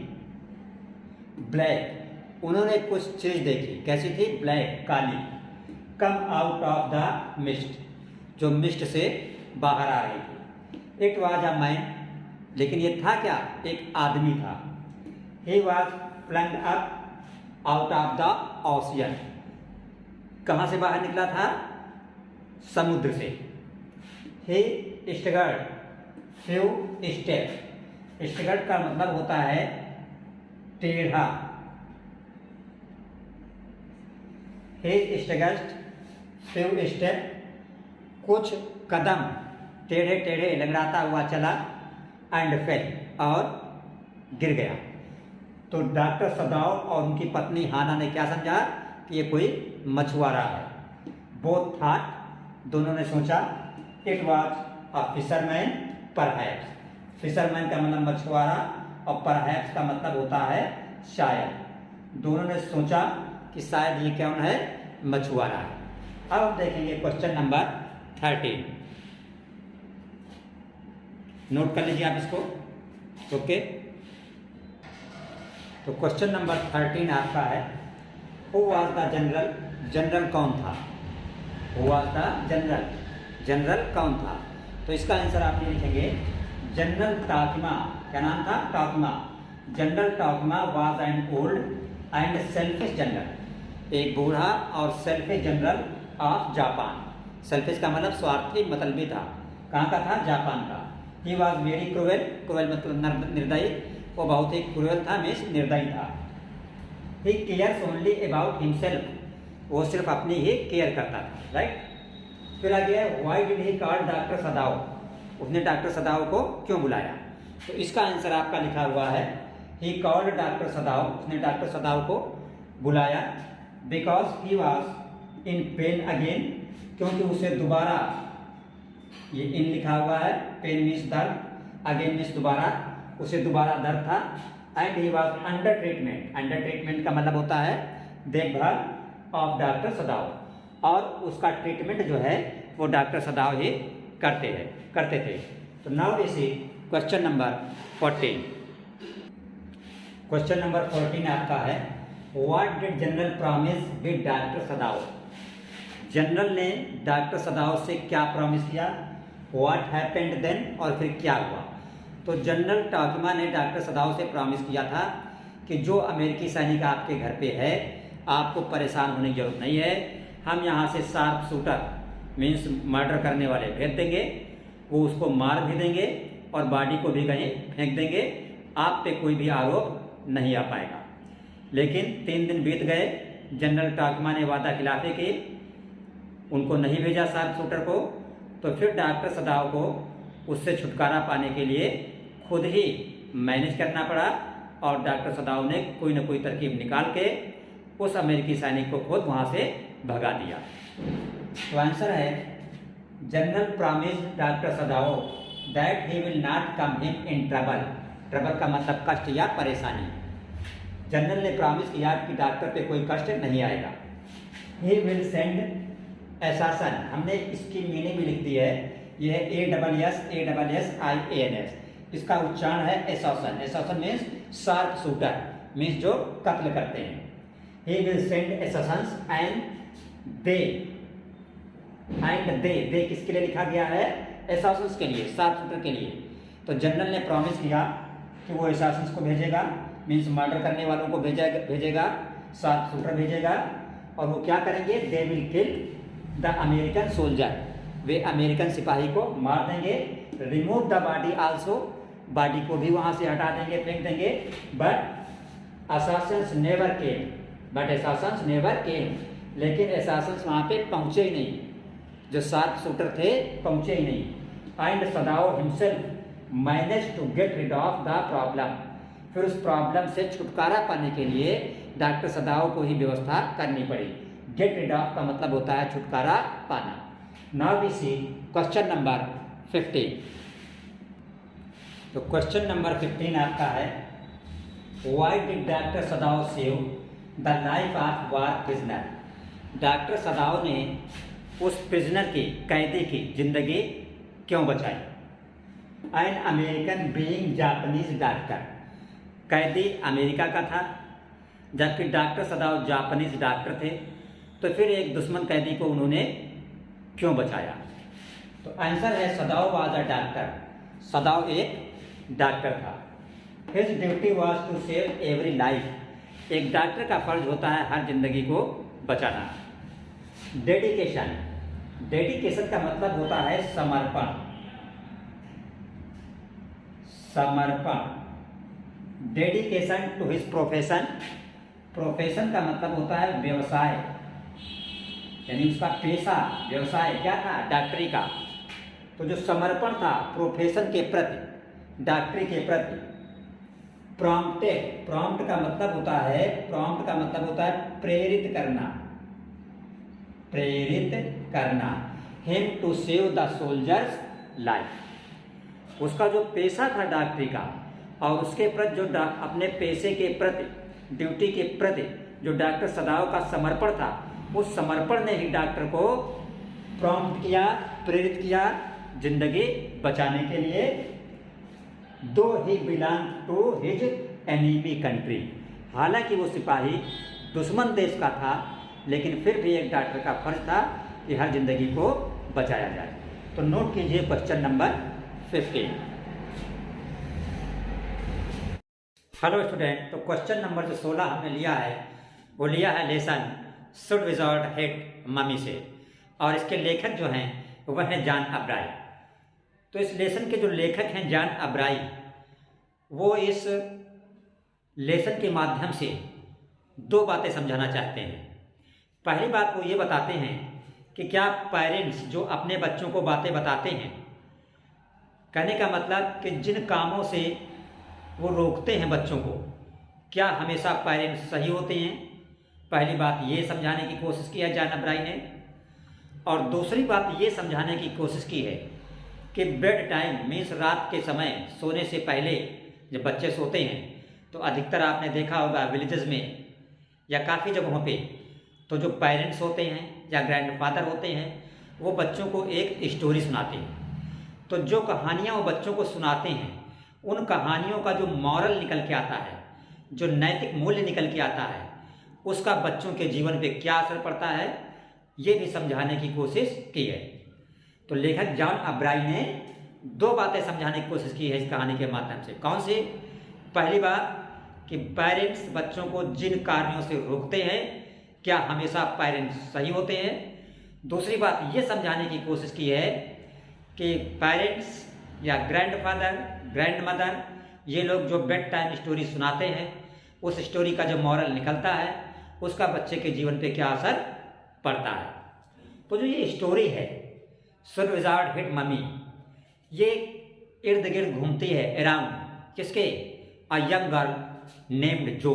ब्लैक, उन्होंने कुछ चीज देखी। कैसी थी? Black, Kali, come out of the mist, जो मिस्ट से बाहर आ रही थी। इट वॉज अ मैन, लेकिन ये था क्या? एक आदमी था। He was flung up out of the ocean, कहाँ से बाहर निकला था? समुद्र से। ही स्टगर्ड फ्यू स्टेप, स्टगर्ड का मतलब होता है टेढ़ा। ही स्टगर्ड फ्यू स्टेप, कुछ कदम टेढ़े टेढ़े लंगड़ाता हुआ चला, एंड फेल, और गिर गया। तो डॉक्टर सदाव और उनकी पत्नी हाना ने क्या समझा कि ये कोई मछुआरा है। बोथ थॉट, दोनों ने सोचा, it was a fisherman perhaps, fisherman का मतलब मछुआरा और परहैप्स का मतलब होता है शायद। दोनों ने सोचा कि शायद ये कौन है? मछुआरा है। अब देखेंगे क्वेश्चन नंबर 13। नोट कर लीजिए आप इसको, ओके। तो क्वेश्चन नंबर 13 आपका है who was the general, general कौन था? Who was the general, general कौन था? तो इसका आंसर आप ये लिखेंगे जनरल टाकमा। क्या नाम था? Takima. General Takima was an old and selfish general, एक बूढ़ा और selfish general of Japan. Selfish का मतलब स्वार्थी, मतलबी था। कहाँ का था? जापान का। He was very cruel, cruel मतलब निर्दयी, वो बहुत ही क्रूएल था, मीन्स निर्दयी था। He cares only about himself, वो सिर्फ अपनी ही केयर करता था, राइट। फिर आगे है why did he call doctor सदाव, उसने डॉक्टर सदाव को क्यों बुलाया? तो इसका आंसर आपका लिखा हुआ है ही कॉल्ड डॉक्टर सदाव, उसने डॉक्टर सदाव को बुलाया because he was in pain again, क्योंकि उसे दोबारा, ये इन लिखा हुआ है, पेन मीन्स दर्द, अगेन मीन्स दोबारा, उसे दोबारा दर्द था। And he was under treatment, under treatment का मतलब होता है देखभाल ऑफ डॉक्टर सदाव, और उसका ट्रीटमेंट जो है वो डॉक्टर सदाव ही करते थे। तो नाउ इसी क्वेश्चन नंबर 14। क्वेश्चन नंबर 14 आपका है, what did general promise with doctor सदाव। General ने डॉक्टर सदाव से क्या प्रॉमिस किया, व्हाट हैपेंड देन, और फिर क्या हुआ। तो जनरल टाकिमा ने डॉक्टर सदाव से प्रॉमिस किया था कि जो अमेरिकी सैनिक आपके घर पे है आपको परेशान होने की जरूरत नहीं है, हम यहाँ से शार्प शूटर मीन्स मर्डर करने वाले भेज देंगे, वो उसको मार भी देंगे और बॉडी को भी कहीं फेंक देंगे, आप पे कोई भी आरोप नहीं आ पाएगा। लेकिन 3 दिन बीत गए, जनरल टाकिमा ने वादा खिलाफी की, उनको नहीं भेजा शार्प शूटर को। तो फिर डॉक्टर सदाव को उससे छुटकारा पाने के लिए खुद ही मैनेज करना पड़ा और डॉक्टर सदाव ने कोई ना कोई तरकीब निकाल के उस अमेरिकी सैनिक को खुद वहाँ से भगा दिया। तो आंसर है, general promise doctor सदाव that he will not come him in trouble. Trouble का मतलब कष्ट या परेशानी। जनरल ने प्रॉमिस किया कि डॉक्टर पे कोई कष्ट नहीं आएगा। ही विल सेंड एसासन, हमने इसकी मीनिंग भी लिख दी है, यह ASSASSIANS, इसका उच्चारण है assassin. Assassin means sharp shooter, means जो कत्ल करते हैं। He will send assassins and they किसके लिए लिखा गया है, एसासन्स के लिए, शार्प शूटर के लिए। तो जनरल ने प्रॉमिस किया कि वो एसासन्स को भेजेगा, मीन्स मर्डर करने वालों को भेजेगा, शार्प शूटर भेजेगा, और वो क्या करेंगे, they will kill the American soldier, way American सिपाही को मार देंगे। Remove the body also, body को भी वहां से हटा देंगे, फेंक देंगे। बट असासन्स नेवर केम, लेकिन असासन्स वहां पे पहुंचे ही नहीं, जो शार्प शूटर थे पहुंचे ही नहीं। And Sadao himself manage to get rid of the problem, फिर उस प्रॉब्लम से छुटकारा पाने के लिए डॉक्टर सदाव को ही व्यवस्था करनी पड़ी। गेट रिड ऑफ का मतलब होता है छुटकारा पाना। Now we see question number 15। तो क्वेश्चन नंबर 15 आपका है, why did doctor Sadao save the life of war prisoner. Doctor Sadao ने उस प्रिजनर की, कैदी की जिंदगी क्यों बचाई। An American being Japanese doctor, कैदी अमेरिका का था जबकि डॉक्टर सदाव जापानीज डॉक्टर थे, तो फिर एक दुश्मन कैदी को उन्होंने क्यों बचाया। तो आंसर है, सदाव वाज अ डॉक्टर, सदाव एक डॉक्टर था। His duty was to save every life, एक डॉक्टर का फर्ज होता है हर जिंदगी को बचाना। डेडिकेशन, डेडिकेशन का मतलब होता है समर्पण, dedication to his profession, profession का मतलब होता है व्यवसाय, यानी उसका पेशा व्यवसाय क्या था, डॉक्टरी का। तो जो समर्पण था प्रोफेशन के प्रति, डॉक्टरी के प्रति। प्रॉम्प्टेड, प्रॉम्प्ट का मतलब होता है प्रेरित करना, him to save the soldier's life. उसका जो पेशा था डॉक्टरी का और उसके प्रति जो अपने पेशे के प्रति, ड्यूटी के प्रति जो डॉक्टर सदाव का समर्पण था, उस समर्पण ने ही डॉक्टर को प्रॉम्प्ट किया, प्रेरित किया जिंदगी बचाने के लिए। Though he belong to his enemy country, हालांकि वो सिपाही दुश्मन देश का था, लेकिन फिर भी एक डॉक्टर का फर्ज था कि हर जिंदगी को बचाया जाए। तो नोट कीजिए क्वेश्चन नंबर 15। हेलो स्टूडेंट, तो क्वेश्चन नंबर जो 16 हमने लिया है वो लिया है लेसन शुड विजॉर्ट हेट मम्मी से, और इसके लेखक जो हैं वह हैं जॉन अब्राई। तो इस लेसन के जो लेखक हैं जॉन अब्राई, वो इस लेसन के माध्यम से दो बातें समझाना चाहते हैं। पहली बात वो ये बताते हैं कि क्या पेरेंट्स जो अपने बच्चों को बातें बताते हैं, कहने का मतलब कि जिन कामों से वो रोकते हैं बच्चों को, क्या हमेशा पेरेंट्स सही होते हैं। पहली बात ये समझाने की कोशिश की है जॉन अब्राई ने, और दूसरी बात ये समझाने की कोशिश की है कि बेड टाइम मीन्स रात के समय सोने से पहले जब बच्चे सोते हैं तो अधिकतर आपने देखा होगा विलेजेस में या काफ़ी जगहों पे तो जो पेरेंट्स होते हैं या ग्रैंडफादर होते हैं वो बच्चों को एक स्टोरी सुनाते हैं। तो जो कहानियाँ वो बच्चों को सुनाते हैं उन कहानियों का जो मॉरल निकल के आता है, जो नैतिक मूल्य निकल के आता है, उसका बच्चों के जीवन पे क्या असर पड़ता है ये भी समझाने की कोशिश की है। तो लेखक जॉन अब्राई ने 2 बातें समझाने की कोशिश की है इस कहानी के माध्यम से। कौन सी? पहली बात कि पेरेंट्स बच्चों को जिन कार्यों से रोकते हैं क्या हमेशा पेरेंट्स सही होते हैं। दूसरी बात ये समझाने की कोशिश की है कि पेरेंट्स या ग्रैंडफादर, ग्रैंडमदर ये लोग जो बेड टाइम स्टोरी सुनाते हैं उस स्टोरी का जो मॉरल निकलता है उसका बच्चे के जीवन पे क्या असर पड़ता है। तो जो ये स्टोरी है सन विजार्ड हिट मम्मी, ये इर्द गिर्द घूमती है अराउंड किसके? अ यंग गर्ल नेम्ड जो।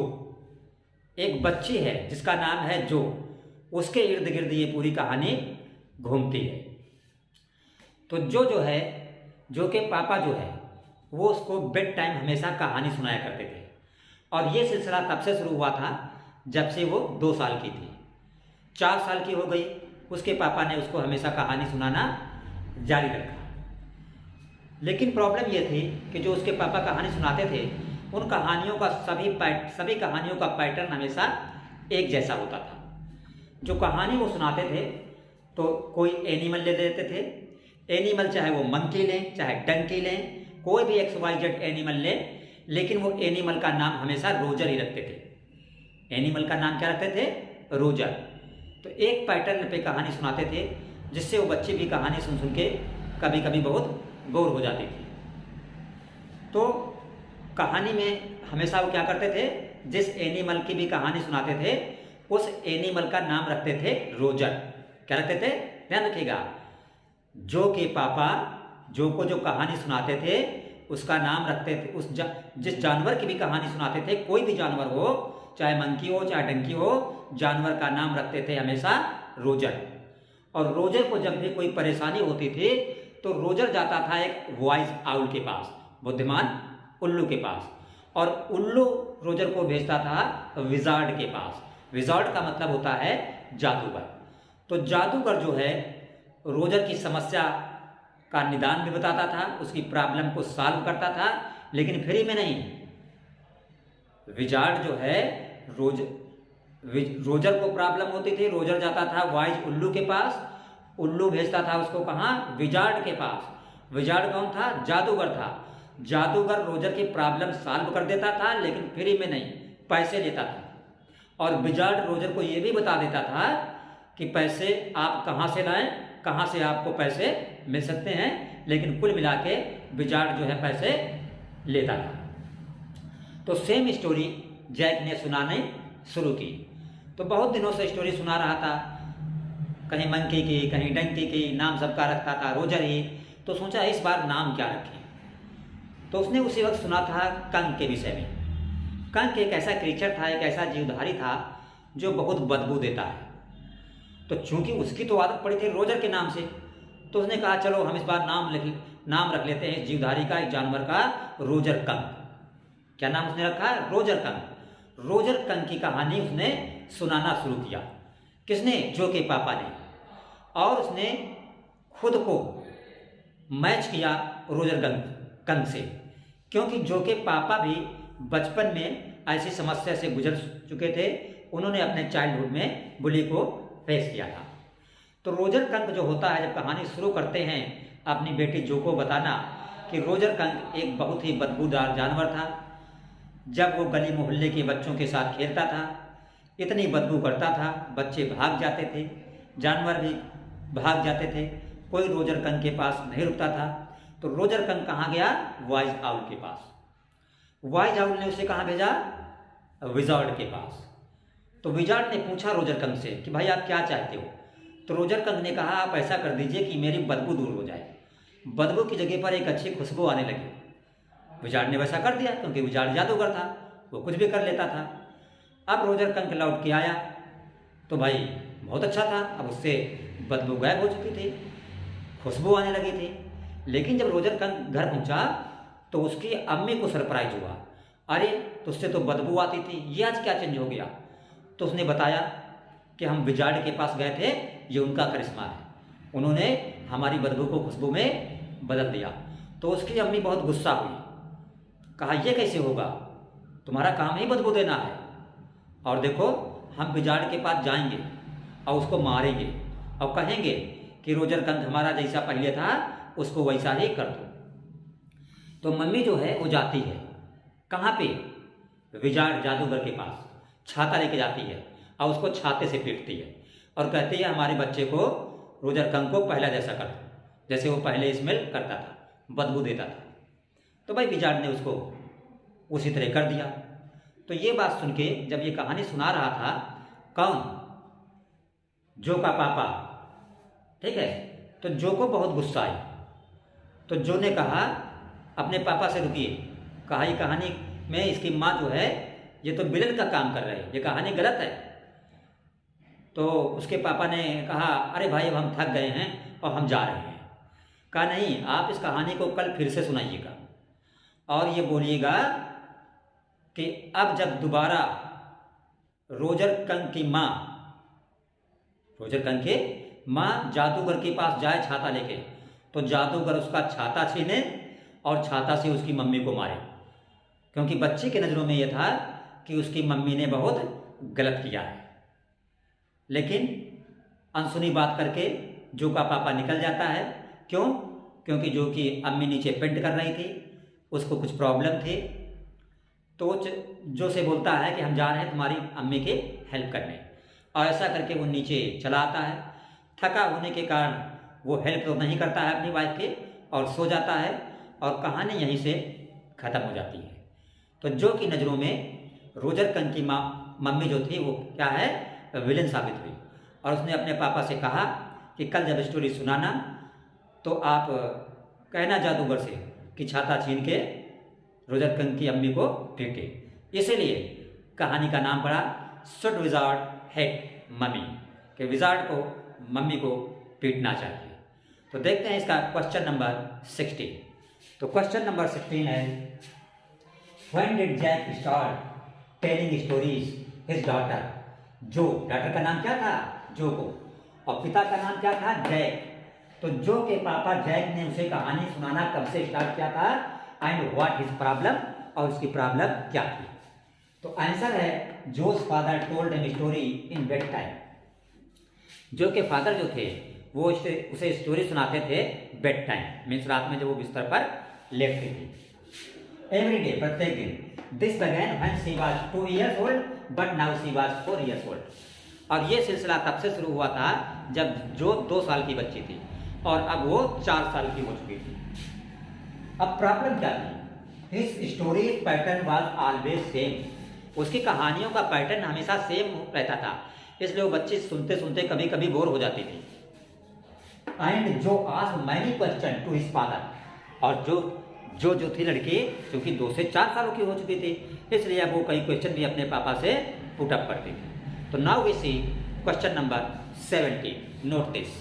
एक बच्ची है जिसका नाम है जो, उसके इर्द गिर्द ये पूरी कहानी घूमती है। तो जो है जो के पापा जो है वो उसको बेड टाइम हमेशा कहानी सुनाया करते थे और ये सिलसिला तब से शुरू हुआ था जब से वो 2 साल की थी। 4 साल की हो गई, उसके पापा ने उसको हमेशा कहानी सुनाना जारी रखा। लेकिन प्रॉब्लम ये थी कि जो उसके पापा कहानी सुनाते थे उन कहानियों का सभी कहानियों का पैटर्न हमेशा एक जैसा होता था। जो कहानी वो सुनाते थे तो कोई एनिमल ले लेते थे, एनिमल चाहे वो मंकी लें चाहे डंकी लें, कोई भी XYZ एनिमल लें, लेकिन वो एनिमल का नाम हमेशा रोजर ही रखते थे। एनिमल का नाम क्या रखते थे? रोजर। तो एक पैटर्न पे कहानी सुनाते थे जिससे वो बच्चे भी कहानी सुन सुन के कभी कभी बहुत बोर हो जाती थी। तो कहानी में हमेशा वो क्या करते थे, जिस एनिमल की भी कहानी सुनाते थे उस एनिमल का नाम रखते थे रोजर। क्या रखते थे? ध्यान रखिएगा, जो के पापा जो को जो कहानी सुनाते थे उसका नाम रखते थे, जिस जानवर की भी कहानी सुनाते थे, कोई भी जानवर हो, चाहे मंकी हो चाहे डंकी हो, जानवर का नाम रखते थे हमेशा रोजर। और रोजर को जब भी कोई परेशानी होती थी तो रोजर जाता था एक वाइज आउल के पास, बुद्धिमान उल्लू के पास, और उल्लू रोजर को भेजता था विजार्ड के पास। विजार्ड का मतलब होता है जादूगर। तो जादूगर जो है रोजर की समस्या का निदान भी बताता था, उसकी प्रॉब्लम को सॉल्व करता था, लेकिन फ्री में नहीं। विजार्ड जो है रोजर को प्रॉब्लम होती थी, रोजर जाता था वाइज उल्लू के पास, उल्लू भेजता था उसको कहाँ? विजार्ड के पास। विजार्ड कौन था? जादूगर था। जादूगर रोजर की प्रॉब्लम सॉल्व कर देता था, लेकिन फ्री में नहीं, पैसे लेता था। और विजार्ड रोजर को यह भी बता देता था कि पैसे आप कहाँ से लाएं, कहाँ से आपको पैसे मिल सकते हैं, लेकिन कुल मिला के विजार्ड जो है पैसे लेता था। तो सेम स्टोरी जैक ने सुनाने शुरू की। तो बहुत दिनों से स्टोरी सुना रहा था, कहीं मंकी की कहीं डंकी की, नाम सबका रखता था रोजर ही। तो सोचा इस बार नाम क्या रखें। तो उसने उसी वक्त सुना था कंक के विषय में। कंक एक ऐसा क्रीचर था, एक ऐसा जीवधारी था जो बहुत बदबू देता है। तो चूंकि उसकी तो आदत पड़ी थी रोजर के नाम से, तो उसने कहा चलो हम इस बार नाम रख लेते हैं इस जीवधारी का, इस जानवर का, रोजर कंक। क्या नाम उसने रखा? रोजर कंक। रोजर कंक की कहानी उसने सुनाना शुरू किया। किसने? जो के पापा ने। और उसने खुद को मैच किया रोजर कंक से, क्योंकि जो के पापा भी बचपन में ऐसी समस्या से गुजर चुके थे। उन्होंने अपने चाइल्डहुड में बुली को फेस किया था। तो रोजर कंक जो होता है, जब कहानी शुरू करते हैं अपनी बेटी जो को बताना कि रोजर कंक एक बहुत ही बदबूदार जानवर था। जब वो गली मोहल्ले के बच्चों के साथ खेलता था इतनी बदबू करता था, बच्चे भाग जाते थे, जानवर भी भाग जाते थे, कोई रोजर कंक के पास नहीं रुकता था। तो रोजर कंक कहाँ गया? वाइज आउल के पास। वाइज आउल ने उसे कहाँ भेजा? विजार्ड के पास। तो विजार्ड ने पूछा रोजर कंक से कि भाई आप क्या चाहते हो? तो रोजर कंक ने कहा आप ऐसा कर दीजिए कि मेरी बदबू दूर हो जाए, बदबू की जगह पर एक अच्छी खुशबू आने लगी। विजार्ड ने वैसा कर दिया, क्योंकि विजार्ड जादूगर था, वो कुछ भी कर लेता था। अब रोजर कंक लौट के आया तो भाई बहुत अच्छा था, अब उससे बदबू गायब हो चुकी थी, खुशबू आने लगी थी। लेकिन जब रोजर कंक घर पहुंचा तो उसकी अम्मी को सरप्राइज हुआ, अरे तुझसे तो बदबू आती थी, ये आज क्या चेंज हो गया? तो उसने बताया कि हम विजार्ड के पास गए थे, ये उनका करिश्मा है, उन्होंने हमारी बदबू को खुशबू में बदल दिया। तो उसकी अम्मी बहुत गुस्सा हुई, कहा ये कैसे होगा, तुम्हारा काम ही बदबू देना है, और देखो हम विजार्ड के पास जाएंगे और उसको मारेंगे और कहेंगे कि रोजर कंक हमारा जैसा पहले था उसको वैसा ही कर दो। तो मम्मी जो है वो जाती है कहाँ पे, विजार्ड जादूगर के पास, छाता लेके जाती है और उसको छाते से पीटती है और कहती है हमारे बच्चे को रोजर कंक को पहला जैसा कर दो, जैसे वो पहले स्मेल करता था, बदबू देता था। तो भाई विजार्ड ने उसको उसी तरह कर दिया। तो ये बात सुन के जब ये कहानी सुना रहा था कौन, जो का पापा, ठीक है, तो जो को बहुत गुस्सा आई। तो जो ने कहा अपने पापा से रुकिए, कहा ये कहानी में इसकी माँ जो है ये तो विलन का काम कर रही है, ये कहानी गलत है। तो उसके पापा ने कहा अरे भाई अब हम थक गए हैं और हम जा रहे हैं। कहा नहीं, आप इस कहानी को कल फिर से सुनाइएगा और ये बोलिएगा कि अब जब दोबारा रोजर कंक की माँ, रोजर कंक के माँ जादूगर के पास जाए छाता लेके, तो जादूगर उसका छाता छीने और छाता से उसकी मम्मी को मारे, क्योंकि बच्चे की नज़रों में यह था कि उसकी मम्मी ने बहुत गलत किया है। लेकिन अनसुनी बात करके जो का पापा निकल जाता है। क्यों? क्योंकि जो की अम्मी नीचे पेंट कर रही थी, उसको कुछ प्रॉब्लम थी, तो जो से बोलता है कि हम जा रहे हैं तुम्हारी अम्मी के हेल्प करने, और ऐसा करके वो नीचे चला आता है। थका होने के कारण वो हेल्प तो नहीं करता है अपनी वाइफ के और सो जाता है, और कहानी यहीं से ख़त्म हो जाती है। तो जो की नज़रों में रोजर कंक की मम्मी जो थी वो क्या है, विलेन साबित हुई, और उसने अपने पापा से कहा कि कल जब स्टोरी सुनाना तो आप कहना जादूगर से कि छाता छीन के रोजर कंक की अम्मी को पीटे। इसीलिए कहानी का नाम पड़ा शुड विजार्ड हेट मम्मी, कि विजार्ड को मम्मी को पीटना चाहिए। तो देखते हैं इसका क्वेश्चन नंबर 16। तो क्वेश्चन नंबर 16 है when did Jack start telling stories his daughter. जो डॉटर का नाम क्या था, जो को, और पिता का नाम क्या था, जैक। तो जो के पापा जैक ने उसे कहानी सुनाना कब से स्टार्ट किया था, एंड व्हाट हिज प्रॉब्लम, और उसकी प्रॉब्लम क्या थी। तो आंसर है Joe's father told him story in bed time. Joe के फादर जो थे वो उसे स्टोरी सुनाते थे बेड टाइम, मीन्स रात में जब वो बिस्तर पर लेटती थी। एवरी डे, प्रत्येक दिन। This began when she was 2 years old but now she was 4 years old। और ये सिलसिला तब से शुरू हुआ था जब जो 2 साल की बच्ची थी और अब वो 4 साल की हो चुकी थी। अब प्रॉब्लम क्या थी, his story pattern was always same. उसकी कहानियों का पैटर्न हमेशा सेम रहता था, इसलिए वो बच्ची सुनते सुनते कभी कभी बोर हो जाती थी। And Jo asked many question to his father, और जो थी लड़की, क्योंकि 2 से 4 सालों की हो चुकी थी, इसलिए अब वो कई क्वेश्चन भी अपने पापा से पुट अप करती थी। तो now we see question number 17, note this.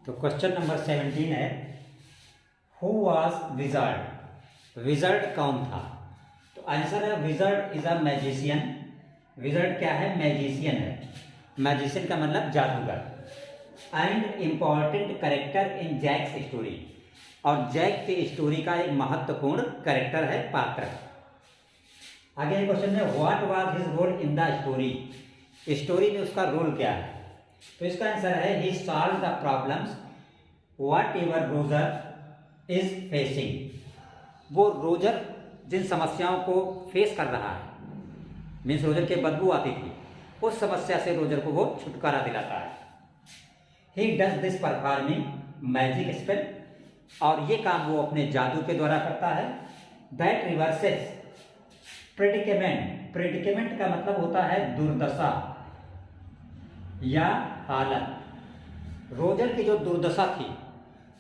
तो क्वेश्चन नंबर 17 है हु वाज विजार्ड। विजार्ड कौन था? तो आंसर है wizard is a magician. Wizard क्या है? मैजिशियन है। मैजिशियन का मतलब जादूगर। And important character in Jack's story, और जैक की स्टोरी का एक महत्वपूर्ण कैरेक्टर है, पात्र है। आगे क्वेश्चन है what was his role in the story. Story में उसका रोल क्या है? तो इसका आंसर है he solve the problems whatever Roger is facing. वो रोजर जिन समस्याओं को फेस कर रहा है, मीन्स रोजर के बदबू आती थी, उस समस्या से रोजर को वो छुटकारा दिलाता है। He does this performing magic spell, और ये काम वो अपने जादू के द्वारा करता है। That reverses प्रेडिकेमेंट। प्रेडिकेमेंट का मतलब होता है दुर्दशा या हालत। रोजर की जो दुर्दशा थी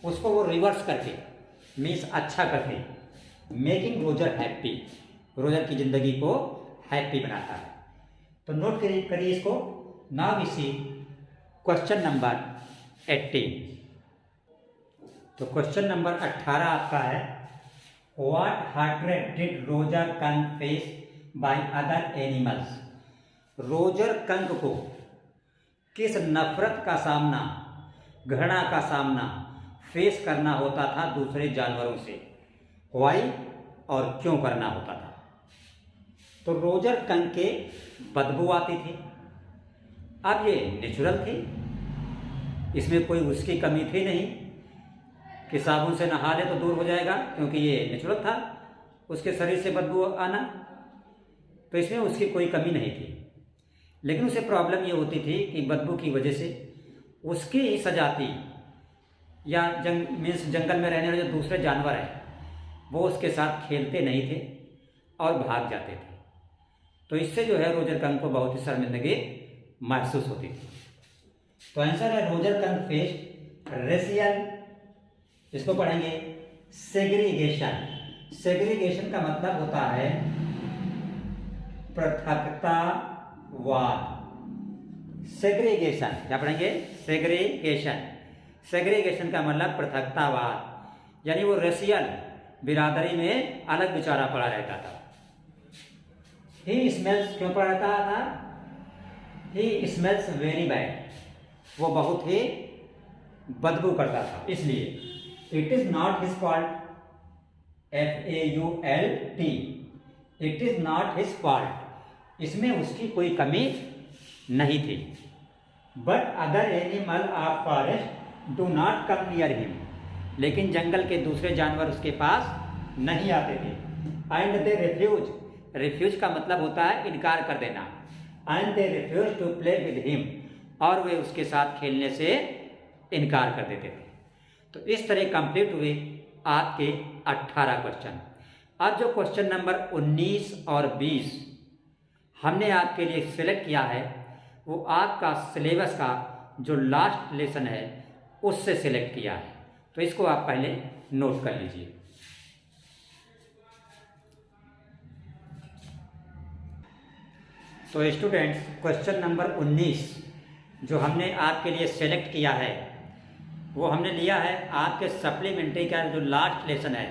उसको वो रिवर्स करके, मीन्स अच्छा करके, मेकिंग रोजर हैप्पी, रोजर की जिंदगी को हैप्पी बनाता है। तो नोट करिए इसको। Now we see question number 18। तो क्वेश्चन नंबर 18 आपका है what hatred did Roger Skunk face by other animals. Roger Skunk को किस नफरत का सामना, घृणा का सामना फेस करना होता था दूसरे जानवरों से, व्हाई और क्यों करना होता था? तो रोजर कंक के बदबू आती थी। अब ये नेचुरल थी, इसमें कोई उसकी कमी थी नहीं कि साबुन से नहा ले तो दूर हो जाएगा, क्योंकि ये नेचुरल था उसके शरीर से बदबू आना, तो इसमें उसकी कोई कमी नहीं थी। लेकिन उसे प्रॉब्लम ये होती थी कि बदबू की वजह से उसकी ही सजाती या जंगल में रहने वाले जो दूसरे जानवर हैं वो उसके साथ खेलते नहीं थे और भाग जाते थे। तो इससे जो है रोजर कंक को बहुत ही शर्मिंदगी महसूस होती थी। तो आंसर है रोजर कंक फेस्ड रेशियल, इसको पढ़ेंगे सेग्रीगेशन। सेग्रीगेशन का मतलब होता है पृथकतावाद। सेग्रीगेशन क्या पढ़ेंगे? सेग्रीगेशन। सेग्रीगेशन का मतलब पृथकतावाद, यानी वो रेशियल बिरादरी में अलग बेचारा पड़ा रहता था। ही स्मेल्स क्यों पड़ा रहता था? ही स्मेल्स वेरी बैड, वो बहुत ही बदबू करता था, इसलिए it is not his fault, FAULT, it is not his fault, इसमें उसकी कोई कमी नहीं थी। But other animal of forest do not come near him, लेकिन जंगल के दूसरे जानवर उसके पास नहीं आते थे। एंड दे रिफ्यूज, रिफ्यूज का मतलब होता है इनकार कर देना। And they refuse to play with him, और वे उसके साथ खेलने से इनकार कर देते थे। तो इस तरह कंप्लीट हुए आपके 18 क्वेश्चन। अब जो क्वेश्चन नंबर 19 और 20 हमने आपके लिए सिलेक्ट किया है वो आपका सिलेबस का जो लास्ट लेसन है उससे सिलेक्ट किया है, तो इसको आप पहले नोट कर लीजिए। तो स्टूडेंट्स, क्वेश्चन नंबर 19 जो हमने आपके लिए सेलेक्ट किया है वो हमने लिया है आपके सप्लीमेंट्री का जो लास्ट लेसन है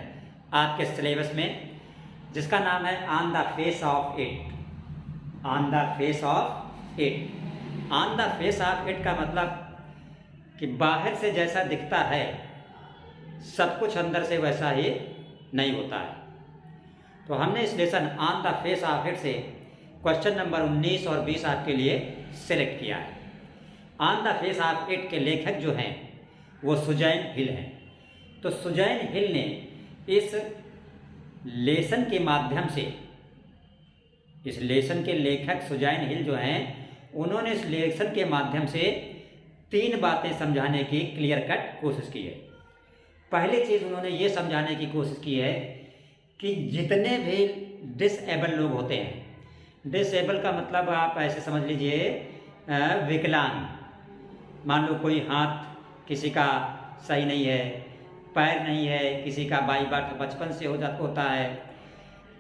आपके सिलेबस में, जिसका नाम है on the face of it. On the face of it. On the face of it का मतलब कि बाहर से जैसा दिखता है सब कुछ अंदर से वैसा ही नहीं होता है। तो हमने इस lesson on the face of it से क्वेश्चन नंबर 19 और 20 आपके लिए सिलेक्ट किया है। On the face of it के लेखक जो हैं वो सुजैन हिल हैं। तो सुजैन हिल ने इस लेसन के माध्यम से, इस लेसन के लेखक सुजैन हिल जो हैं उन्होंने इस लेसन के माध्यम से 3 बातें समझाने की क्लियर कट कोशिश की है। पहली चीज़ उन्होंने ये समझाने की कोशिश की है कि जितने भी डिसेबल लोग होते हैं, डिसेबल का मतलब आप ऐसे समझ लीजिए विकलांग, मान लो कोई हाथ किसी का सही नहीं है, पैर नहीं है, किसी का बाई बर्थ बचपन से होता है,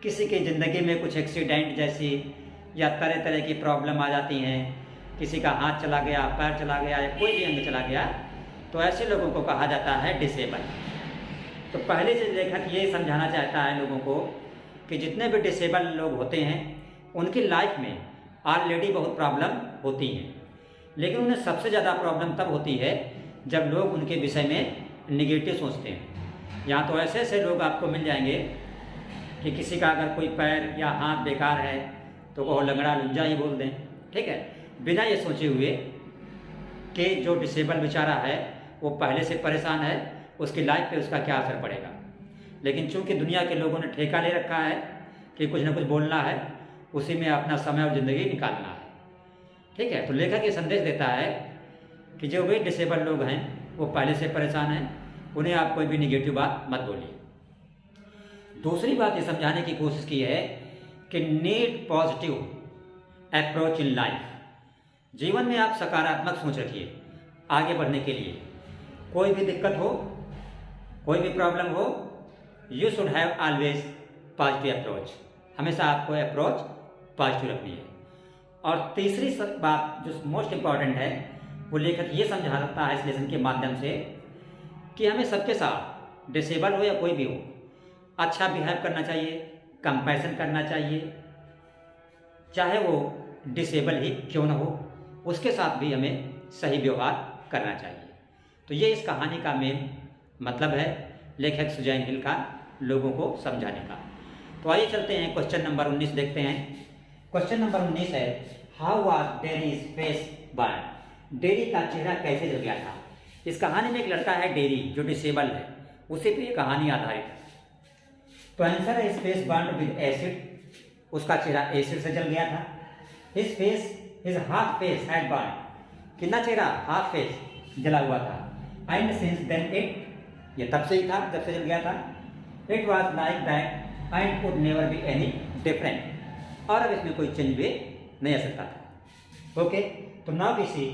किसी की ज़िंदगी में कुछ एक्सीडेंट जैसी या तरह तरह की प्रॉब्लम आ जाती हैं, किसी का हाथ चला गया, पैर चला गया या कोई भी अंग चला गया, तो ऐसे लोगों को कहा जाता है डिसेबल। तो पहले से लेखक ये समझाना चाहता है लोगों को कि जितने भी डिसेबल लोग होते हैं उनकी लाइफ में ऑलरेडी बहुत प्रॉब्लम होती हैं, लेकिन उन्हें सबसे ज़्यादा प्रॉब्लम तब होती है जब लोग उनके विषय में निगेटिव सोचते हैं। यहाँ तो ऐसे ऐसे लोग आपको मिल जाएंगे कि किसी का अगर कोई पैर या हाथ बेकार है तो वो लंगड़ा लुंजा ही बोल दें, ठीक है, बिना ये सोचे हुए कि जो डिसेबल बेचारा है वो पहले से परेशान है, उसकी लाइफ पे उसका क्या असर पड़ेगा। लेकिन चूंकि दुनिया के लोगों ने ठेका ले रखा है कि कुछ ना कुछ बोलना है, उसी में अपना समय और ज़िंदगी निकालना है, ठीक है। तो लेखक ये संदेश देता है कि जो भी डिसेबल लोग हैं वो पहले से परेशान हैं, उन्हें आप कोई भी निगेटिव बात मत बोलिए। दूसरी बात ये समझाने की कोशिश की है कि need positive approach in life. जीवन में आप सकारात्मक सोच रखिए आगे बढ़ने के लिए। कोई भी दिक्कत हो, कोई भी प्रॉब्लम हो, you should have always positive approach. हमेशा आपको अप्रोच पॉजिटिव रखनी है। और तीसरी बात जो मोस्ट इम्पॉर्टेंट है वो लेखक ये समझाता है इस लेसन के माध्यम से कि हमें सबके साथ, डिसेबल हो या कोई भी हो, अच्छा बिहेव करना चाहिए, कंपैशन करना चाहिए, चाहे वो डिसेबल ही क्यों ना हो, उसके साथ भी हमें सही व्यवहार करना चाहिए। तो ये इस कहानी का मेन मतलब है, लेखक सुजैन हिल का लोगों को समझाने का। तो आइए चलते हैं क्वेश्चन नंबर 19 देखते हैं। क्वेश्चन नंबर 19 है, how was dairies face burn? Dairy का चेहरा कैसे जल गया था? इस कहानी में एक लड़का है डेरी जो डिसेबल है, उसी पे ये कहानी आधारित है। तो आंसर है, फेस बर्न विद एसिड, उसका चेहरा एसिड से जल गया था। His face, his half face had burn, कितना चेहरा? हाफ फेस जला हुआ था। एंड सिंस देन इट, ये तब से ही था जब से जल गया था। It was like that and could never be any different, और अब इसमें कोई चेंज भी नहीं आ सकता था। ओके, तो now we see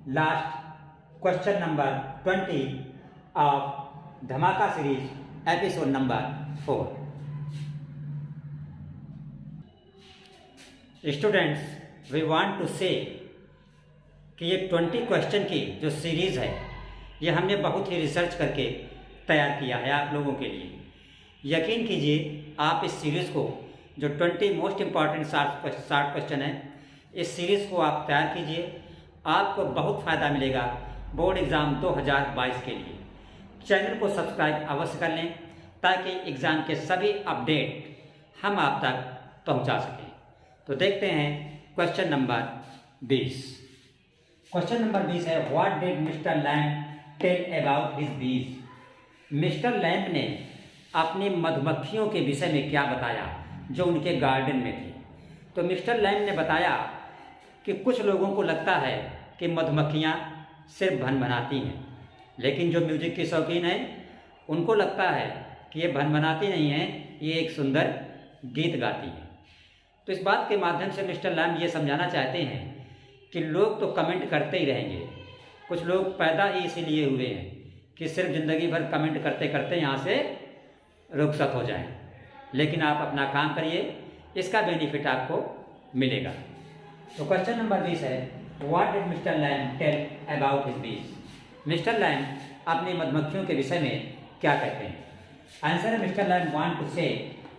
last question number 20 of धमाका series episode number 4। Students, we want to say कि ये 20 क्वेश्चन की जो सीरीज है, ये हमने बहुत ही रिसर्च करके तैयार किया है आप लोगों के लिए। यकीन कीजिए, आप इस सीरीज़ को, जो 20 मोस्ट इम्पॉर्टेंट 60 क्वेश्चन है, इस सीरीज़ को आप तैयार कीजिए, आपको बहुत फ़ायदा मिलेगा बोर्ड एग्ज़ाम 2022 के लिए। चैनल को सब्सक्राइब अवश्य कर लें ताकि एग्ज़ाम के सभी अपडेट हम आप तक पहुंचा सकें। तो देखते हैं क्वेश्चन नंबर 20। क्वेश्चन नंबर 20 है, what did mister Lamp tell about his bees? Mister Lamp ने अपनी मधुमक्खियों के विषय में क्या बताया जो उनके गार्डन में थी? तो मिस्टर लैम्प ने बताया कि कुछ लोगों को लगता है कि मधुमक्खियाँ सिर्फ भनभनाती हैं, लेकिन जो म्यूजिक की शौकीन है उनको लगता है कि ये भनभनाती नहीं है, ये एक सुंदर गीत गाती है। तो इस बात के माध्यम से मिस्टर लैम्प ये समझाना चाहते हैं कि लोग तो कमेंट करते ही रहेंगे। कुछ लोग पैदा ही इसीलिए हुए हैं कि सिर्फ ज़िंदगी भर कमेंट करते करते यहाँ से रुखसत हो जाएं, लेकिन आप अपना काम करिए, इसका बेनिफिट आपको मिलेगा। तो क्वेश्चन नंबर 20 है, what did mister Lamp tell about his bees? Mister Lamp अपनी मधुमक्खियों के विषय में क्या कहते हैं? आंसर है, मिस्टर लैम्प वांट टू से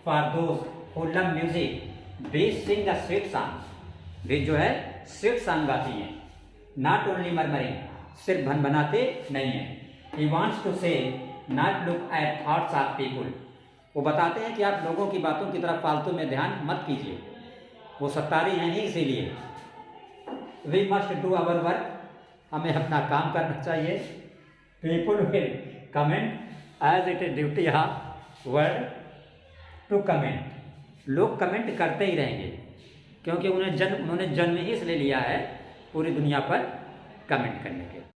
for those who love music, बीज सिंग अ स्वीट सॉन्ग। बीज जो है स्वीट सॉन्ग गाती हैं, नॉट ओनली मरमरिंग, सिर्फ भनभनाते नहीं हैं। ही वांट्स टू से not look at thoughts of people, वो बताते हैं कि आप लोगों की बातों की तरफ फालतू में ध्यान मत कीजिए, वो सत्तारी हैं ही इसीलिए। We must do our work, हमें अपना काम करना चाहिए। People will comment as it is duty of world to comment, लोग कमेंट करते ही रहेंगे क्योंकि उन्होंने जन्म ही इसलिए लिया है पूरी दुनिया पर कमेंट करने के।